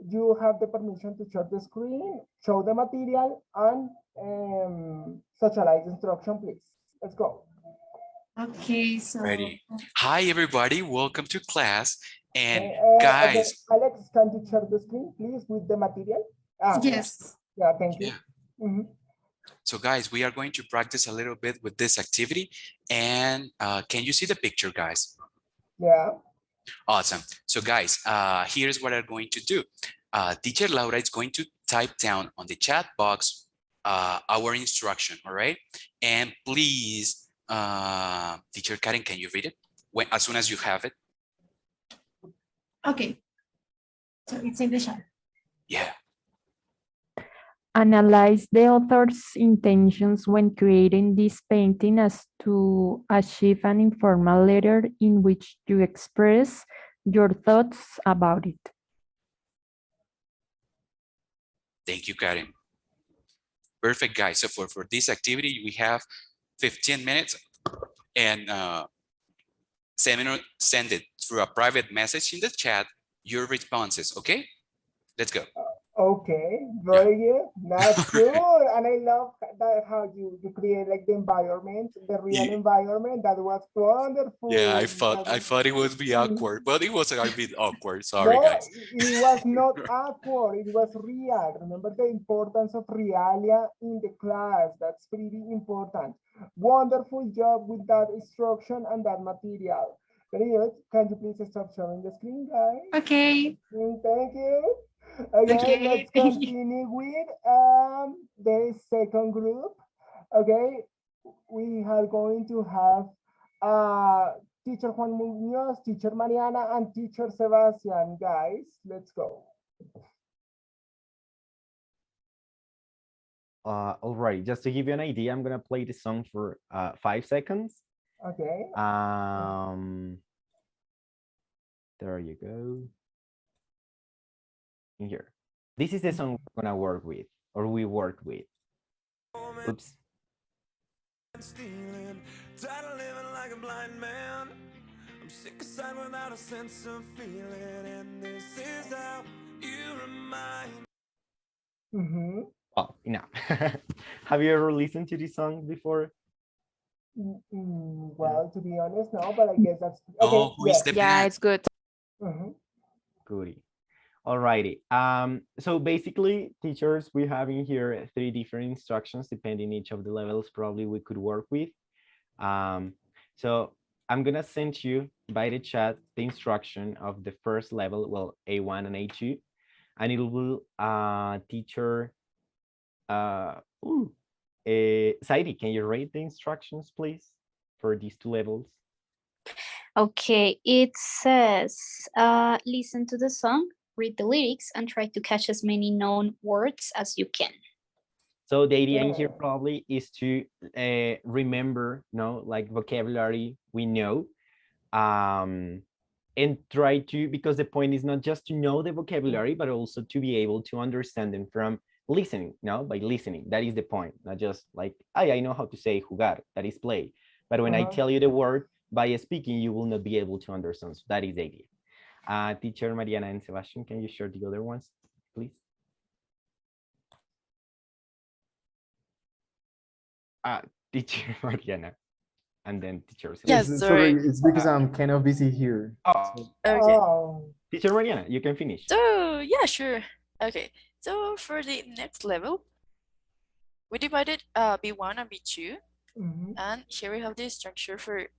you have the permission to share the screen, show the material, and socialize instruction, please. Let's go. Okay, so. Ready. Hi, everybody. Welcome to class. And Okay, guys. Alex, can you share the screen, please, with the material? Yes. Yeah, thank you. Yeah. So guys, we are going to practice a little bit with this activity. And can you see the picture, guys? Yeah. Awesome. So guys, here's what I'm going to do. Teacher Laura is going to type down on the chat box our instruction, all right? And please, Teacher Karen, can you read it as soon as you have it? Okay. So it's in the chat. Yeah. Analyze the author's intentions when creating this painting as to achieve an informal letter in which you express your thoughts about it. Thank you, Karen. Perfect, guys. So for this activity, we have 15 minutes and send it through a private message in the chat, your responses, okay? Let's go. Okay, very good. That's good. And I love that how you create like the environment, the real environment. That was wonderful. Yeah, I thought it would be awkward, but it was a bit awkward. Sorry, no, guys. It was not awkward. It was real. Remember the importance of realia in the class. That's pretty important. Wonderful job with that instruction and that material. Very good. Can you please stop sharing the screen, guys? Okay. Thank you. Okay, let's continue with the second group. Okay, we are going to have teacher Juan Munoz, teacher Mariana, and teacher Sebastian. Guys, let's go. All right, just to give you an idea, I'm gonna play the song for 5 seconds. Okay. There you go. In here. This is the song we're gonna work with, or we worked with. Oops. Stealing, tired of living like a blind man, I'm sick aside without a sense of feeling, and this is how you remind. Well, enough. Have you ever listened to this song before? Well, to be honest, no, but I guess that's okay. Oh, who is the Yeah, band? it's good. Goody. Alrighty. So basically, teachers, we have in here 3 different instructions depending each of the levels probably we could work with. So I'm gonna send you by the chat the instruction of the first level, well, A1 and A2, and it will teacher. Saidi, can you read the instructions, please, for these 2 levels? Okay, it says, listen to the song, read the lyrics, and try to catch as many known words as you can. So the idea in here probably is to remember, like vocabulary we know, and try to, because the point is not just to know the vocabulary, but also to be able to understand them from listening, by listening. That is the point, not just like, I know how to say jugar, that is play. But when I tell you the word, by speaking, you will not be able to understand. So that is the idea. Teacher Mariana and Sebastian, can you share the other ones, please? Teacher Mariana, and then teacher Sebastian. Yes, sorry. It's because I'm kind of busy here. Okay. Teacher Mariana, you can finish. So yeah, sure. Okay. So for the next level, we divided B1 and B2, and here we have the structure for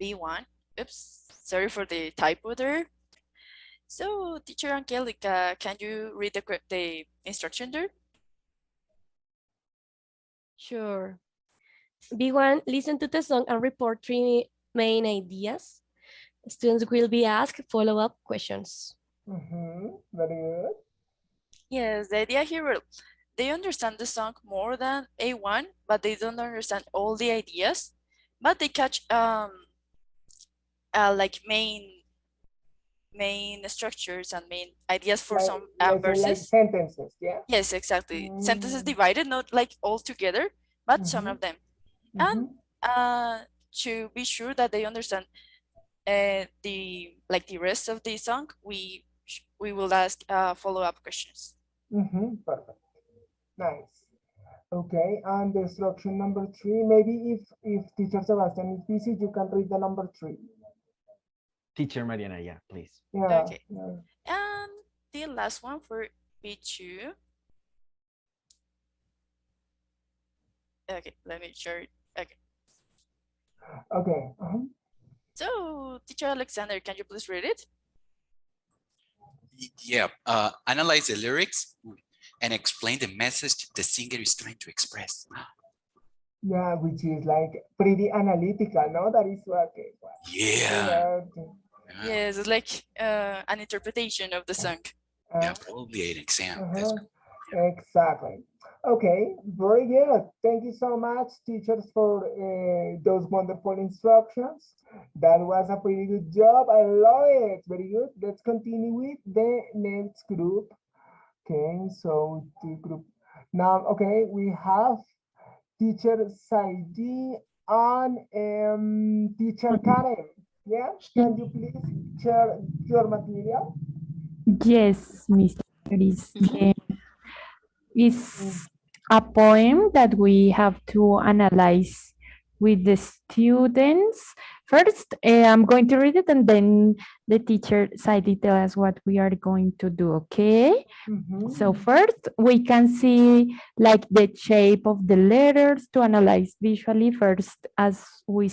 B1. Oops, sorry for the typo there. So teacher Angelica, can you read the instruction there? Sure. B1, listen to the song and report 3 main ideas. Students will be asked follow-up questions. Very good. Yes, the idea here, they understand the song more than A1, but they don't understand all the ideas, but they catch like main structures and main ideas for some verses. Like sentences, yeah? Yes, exactly. Sentences divided, not like all together, but some of them. And to be sure that they understand the rest of the song, we will ask follow-up questions. Perfect. Nice. Okay, and the instruction number 3, maybe if teacher Sebastian is busy, you can read the number 3. Teacher Mariana, yeah, please. Yeah. Okay. And the last one for B2. Okay, let me share it. Okay. Okay. So, teacher Alexander, can you please read it? Yeah, analyze the lyrics and explain the message the singer is trying to express. Yeah, which is like pretty analytical, no? That is what. Yeah. Yes, it's like an interpretation of the song. Yeah, probably an exam. Exactly. Okay, very good. Thank you so much, teachers, for those wonderful instructions. That was a pretty good job. I love it. Very good. Let's continue with the next group. Okay, so the group. Now, okay, we have teacher Saidi and teacher Karen. Yeah, can you please share your material? Yes, Mr. Is a poem that we have to analyze with the students. First, I'm going to read it and then the teacher Saidi tell us what we are going to do, okay? So first, we can see like the shape of the letters to analyze visually first, as we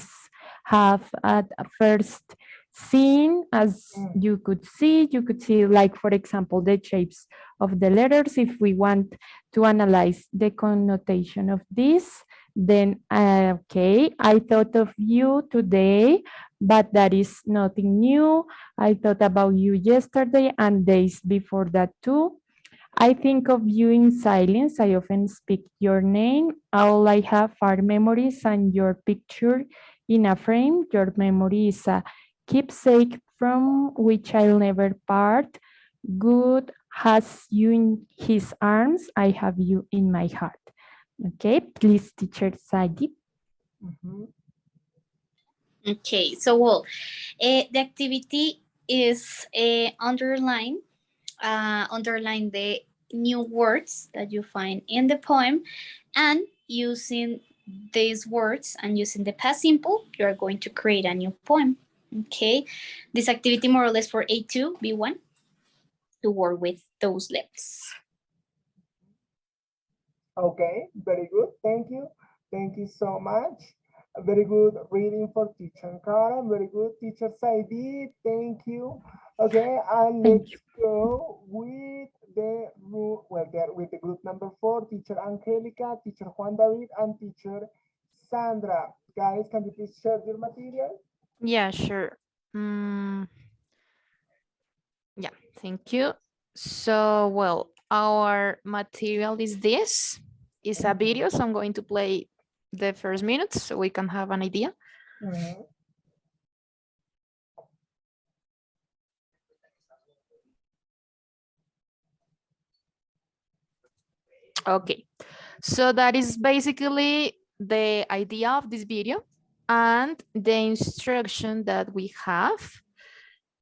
have at first seen, as you could see like, for example, the shapes of the letters. If we want to analyze the connotation of this, then okay, I thought of you today, but that is nothing new. I thought about you yesterday and days before that too. I think of you in silence. I often speak your name. All I have are memories and your picture in a frame. Your memory is a keepsake from which I'll never part. God has you in his arms. I have you in my heart. Okay, please, teacher Saidi. Okay, so well, the activity is underline the new words that you find in the poem, and using these words and using the past simple, you are going to create a new poem. Okay, this activity more or less for A2, B1 to work with those lips. Okay, very good. Thank you. Thank you so much. Very good reading for teacher Karen. Very good, teacher Saidi. Thank you. Okay, and let's go with the with the group number 4, teacher Angelica, teacher Juan David, and teacher Sandra. Guys, can you please share your material? Yeah, sure. Yeah, thank you. So, well, our material is this. It's a video, so I'm going to play the first minutes so we can have an idea. Okay, so that is basically the idea of this video, and the instruction that we have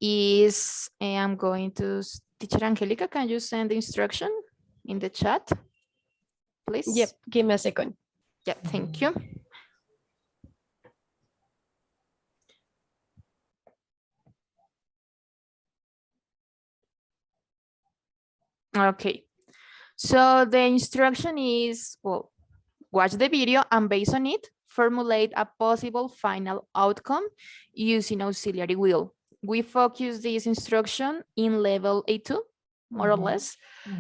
is, I'm going to, teacher Angelica, can you send the instruction in the chat, please? Yep, give me a second. Yeah, thank you. Okay, so the instruction is, well, watch the video and based on it, formulate a possible final outcome using auxiliary will. We focus this instruction in level A2, more or less.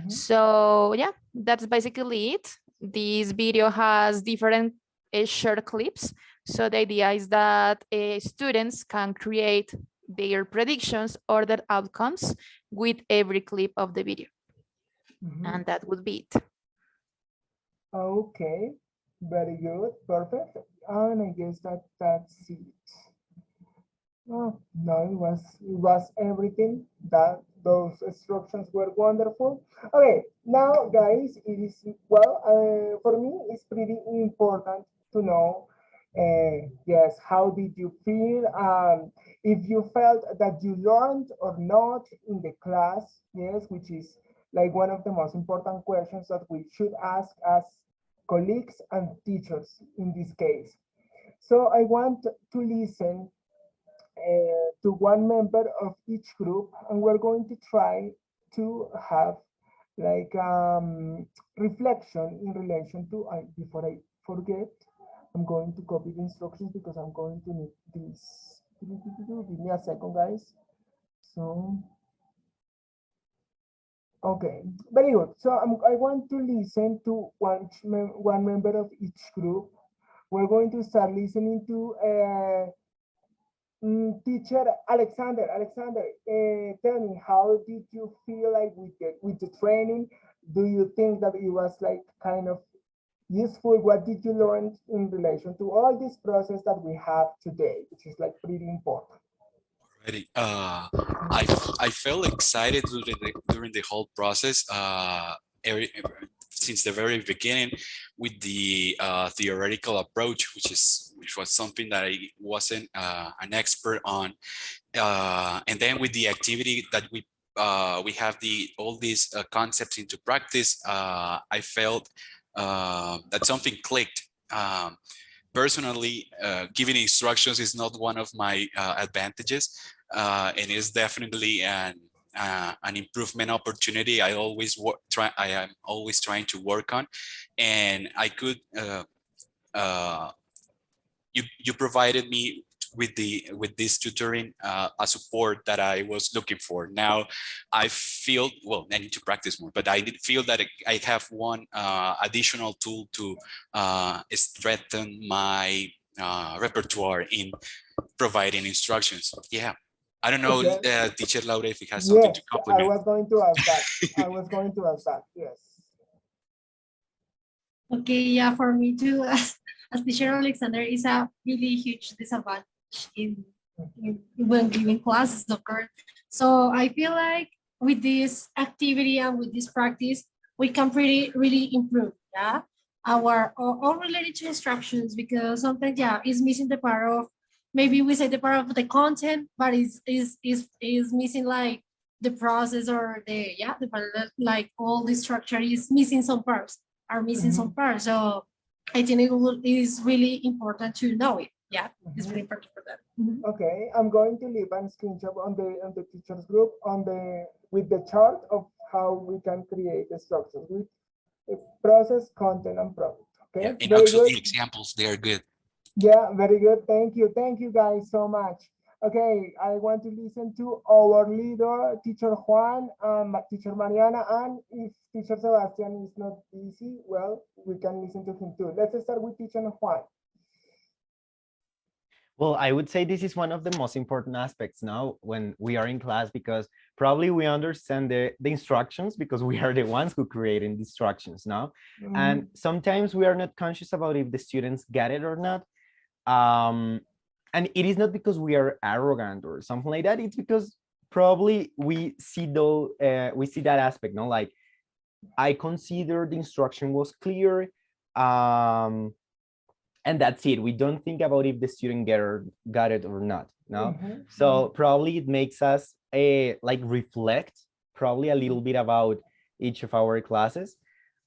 So yeah, that's basically it. This video has different short clips. So the idea is that students can create their predictions or their outcomes with every clip of the video. And that would be it. Okay, very good, perfect. And I guess that's it. Oh, no, it was everything. That those instructions were wonderful. Okay, now guys, it is, well, for me, it's pretty important to know, yes, how did you feel? If you felt that you learned or not in the class, yes, which is like one of the most important questions that we should ask as colleagues and teachers in this case. So I want to listen to one member of each group, and we're going to try to have like reflection in relation to, before I forget, I'm going to copy the instructions because I'm going to need this. Give me a second, guys. So, okay, very good. So I want to listen to one member of each group. We're going to start listening to teacher Alexander. Alexander, tell me, how did you feel like with the training? Do you think that it was like kind of useful? What did you learn in relation to all this process that we have today, which is like pretty important? I felt excited during the whole process. Since the very beginning, with the theoretical approach, which was something that I wasn't an expert on, and then with the activity that we have all these concepts into practice, I felt that something clicked. Personally, giving instructions is not one of my advantages, and is definitely an improvement opportunity I am always trying to work on. And I could you provided me with this tutoring a support that I was looking for. Now I feel, well, I need to practice more, but I feel that I have one additional tool to strengthen my repertoire in providing instructions. Yeah. I don't know, okay. Teacher Laura, if he has something to compliment. I was going to ask that. I was going to ask that, yes. Okay, yeah, for me too, as teacher Alexander, is a really huge disadvantage when giving classes, of course. So I feel like with this activity and with this practice, we can really improve, yeah, our all related to instructions, because sometimes, yeah, it's missing the part of maybe we say the part of the content, but is missing like the process or the part that, like all the structure is missing some parts, some parts. So I think it is really important to know it. Yeah, it's really important for that. Okay, I'm going to leave a screenshot on the teachers group with the chart of how we can create the structures with process, content, and product. Okay, Yeah, and very actually good. examples, they are good. Yeah, very good. Thank you guys so much. Okay, I want to listen to our leader, Teacher Juan, Teacher Mariana, and if Teacher Sebastian is not busy, well, we can listen to him too. Let's start with Teacher Juan. Well, I would say this is one of the most important aspects now when we are in class, because probably we understand the instructions because we are the ones who creating the instructions now. And sometimes we are not conscious about if the students get it or not. And it is not because we are arrogant or something like that. It's because probably we see that aspect, no? Like, I consider the instruction was clear. And that's it. We don't think about if the student got it or not. No. So probably it makes us like reflect probably a little bit about each of our classes.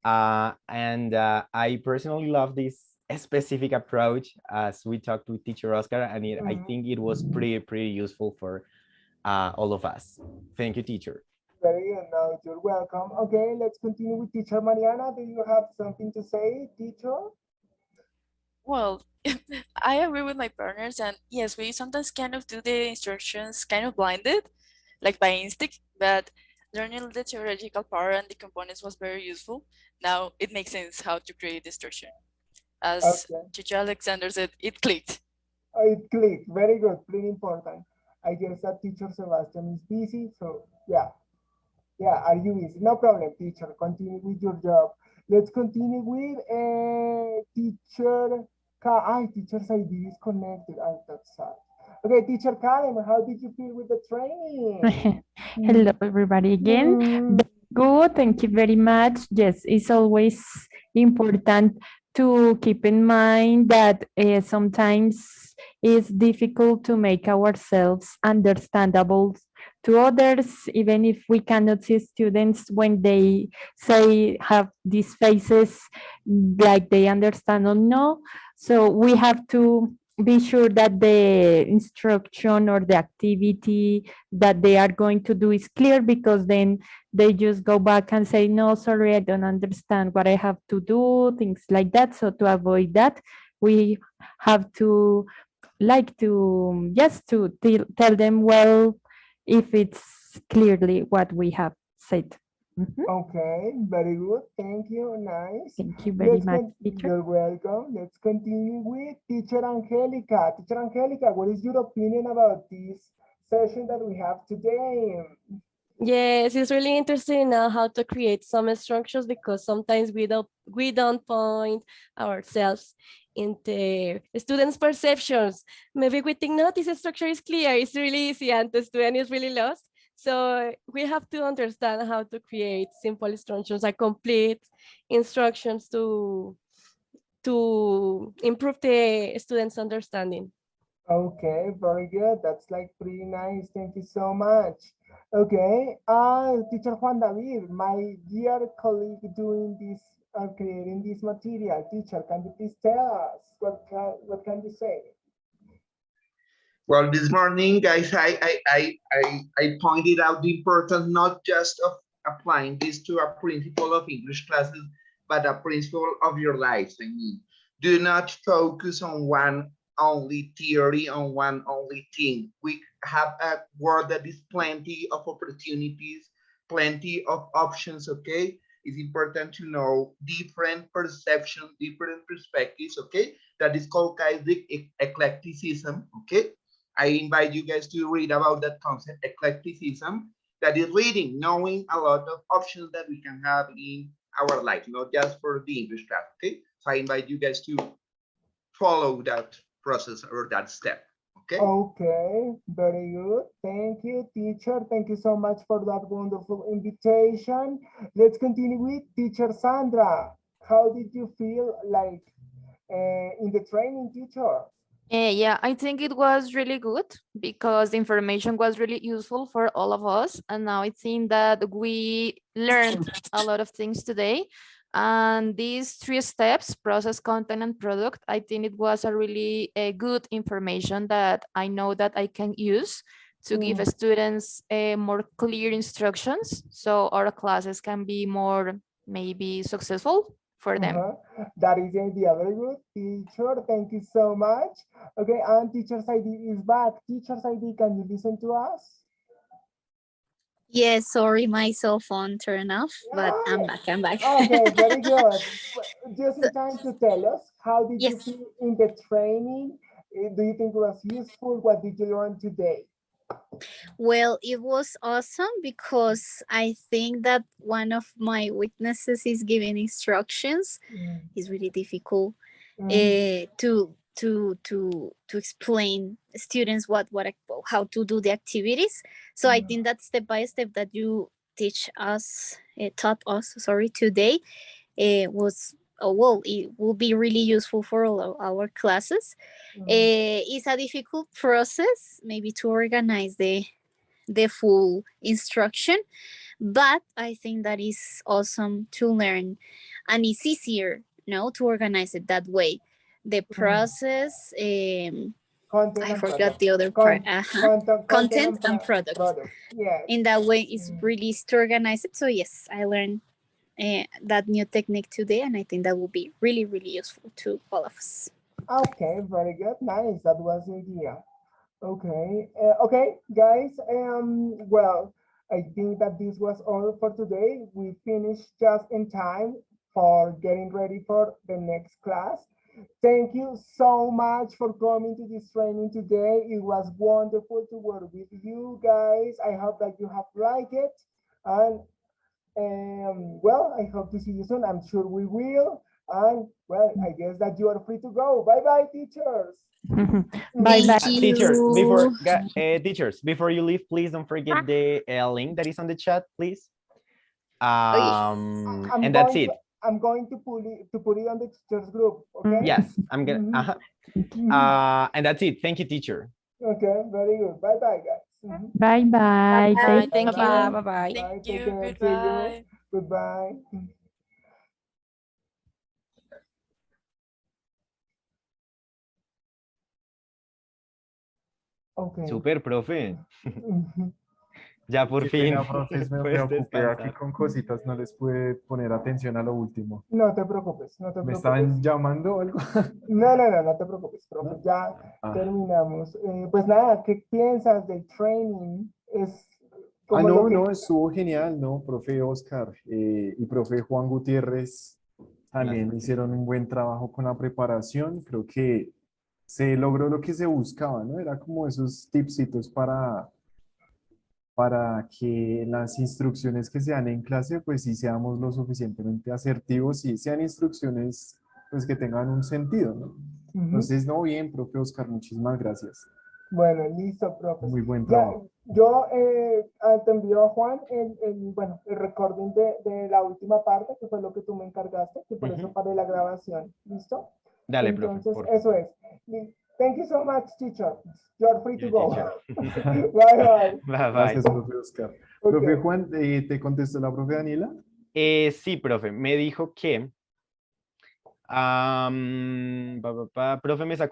And I personally love this specific approach as we talked with Teacher Oscar, and I think it was pretty useful for all of us. Thank you, teacher. Very good. No, you're welcome. Okay, let's continue with Teacher Mariana. Do you have something to say, teacher? Well, I agree with my partners, and yes, we sometimes kind of do the instructions kind of blinded, like by instinct, but learning the theoretical part and the components was very useful. Now it makes sense how to create the structure. As Teacher Alexander said, it clicked. It clicked. Very good. Pretty important. I guess that Teacher Sebastian is busy, so yeah. Yeah, are you busy? No problem, teacher. Continue with your job. Let's continue with Teacher Teacher's ID is connected. That's sad. Okay, Teacher Karen, how did you feel with the training? Hello, everybody again. Good, thank you very much. Yes, it's always important to keep in mind that sometimes it's difficult to make ourselves understandable to others, even if we cannot see students when they say have these faces like they understand or no. So we have to be sure that the instruction or the activity that they are going to do is clear, because then they just go back and say, no, sorry, I don't understand what I have to do, things like that. So to avoid that, we have to just to tell them, well, if it's clearly what we have said. Okay, very good. Thank you. Nice. Thank you very much, teacher. You're welcome. Let's continue with Teacher Angelica. Teacher Angelica, what is your opinion about this session that we have today? Yes, it's really interesting now how to create some structures, because sometimes we don't point ourselves into students' perceptions. Maybe we think, no, this structure is clear, it's really easy, and the student is really lost. So we have to understand how to create simple instructions and complete instructions to improve the students' understanding. Okay, very good. That's like pretty nice. Thank you so much. Okay, Teacher Juan David, my dear colleague doing this, creating this material. Teacher, can you please tell us what can you say? Well, this morning, guys, I pointed out the importance not just of applying this to a principle of English classes, but a principle of your lives. I mean, do not focus on one only theory, on one only thing. We have a world that is plenty of opportunities, plenty of options, okay? It's important to know different perceptions, different perspectives, okay? That is called eclecticism, okay? I invite you guys to read about that concept, eclecticism, that is reading, knowing a lot of options that we can have in our life, not just for the English class, okay? So I invite you guys to follow that process or that step, okay? Okay, very good. Thank you, teacher. Thank you so much for that wonderful invitation. Let's continue with Teacher Sandra. How did you feel like in the training, teacher? Yeah, I think it was really good because the information was really useful for all of us. And now I think that we learned a lot of things today. And these 3 steps, process, content, and product, I think it was a really good information that I know that I can use to give students more clear instructions so our classes can be more maybe successful for them. That is the idea. Very good, teacher. Thank you so much. Okay, and teacher's ID is back. Teacher's ID, can you listen to us? Yes, sorry, my cell phone turned off, but I'm back. I'm back. Okay, very good. Just in time to tell us, how did you feel in the training? Do you think it was useful? What did you learn today? Well, it was awesome because I think that one of my weaknesses is giving instructions. It's really difficult to explain students how to do the activities. So I think that step by step that you taught us today was it will be really useful for all of our classes. It's a difficult process maybe to organize the full instruction, but I think that is awesome to learn, and it's easier to organize it that way. The process, I forgot the other part. Content and product. Yes. In that way, it's really easy to organize it. So yes, I learned that new technique today, and I think that will be really, really useful to all of us. Okay, very good. Nice. That was the idea. Okay. Okay, guys. Well, I think that this was all for today. We finished just in time for getting ready for the next class. Thank you so much for coming to this training today. It was wonderful to work with you guys. I hope that you have liked it. And well, I hope to see you soon. I'm sure we will. And well, I guess that you are free to go. Bye-bye, teachers. Bye-bye. Teachers, before you leave, please don't forget the link that is on the chat, please. And that's it. I'm going to put it on the teachers group. Okay. Yes, I'm gonna. And that's it. Thank you, teacher. Okay, very good. Bye-bye, guys. Bye-bye. Thank you. Bye-bye. Thank you. Goodbye. Goodbye. Okay. Super, profe. Ya por fin. Profes, me preocupé aquí con cositas, no les pude poner atención a lo último. No te preocupes, no te preocupes. ¿Me estaban llamando o algo? No te preocupes, profe, ya terminamos. Pues nada, ¿qué piensas del training? No, estuvo genial, ¿no? Profe Oscar y profe Juan Gutiérrez también hicieron un buen trabajo con la preparación. Creo que se logró lo que se buscaba, ¿no? Era como esos tipsitos para que las instrucciones que se dan en clase, pues sí seamos lo suficientemente asertivos y sean instrucciones pues que tengan un sentido, ¿no? Entonces, no, bien, profe Oscar, muchísimas gracias. Bueno, listo, profe. Muy buen trabajo. Yo te envío a Juan el recording de la última parte, que fue lo que tú me encargaste, que por eso paré la grabación. ¿Listo? Dale, entonces, profe. Eso es. Thank you so much, teacher. You're free to go. Bye. Gracias, profe Oscar. Okay. Profe Juan, ¿te contestó la profe Daniela? Sí, profe. Me dijo que... profe me sacó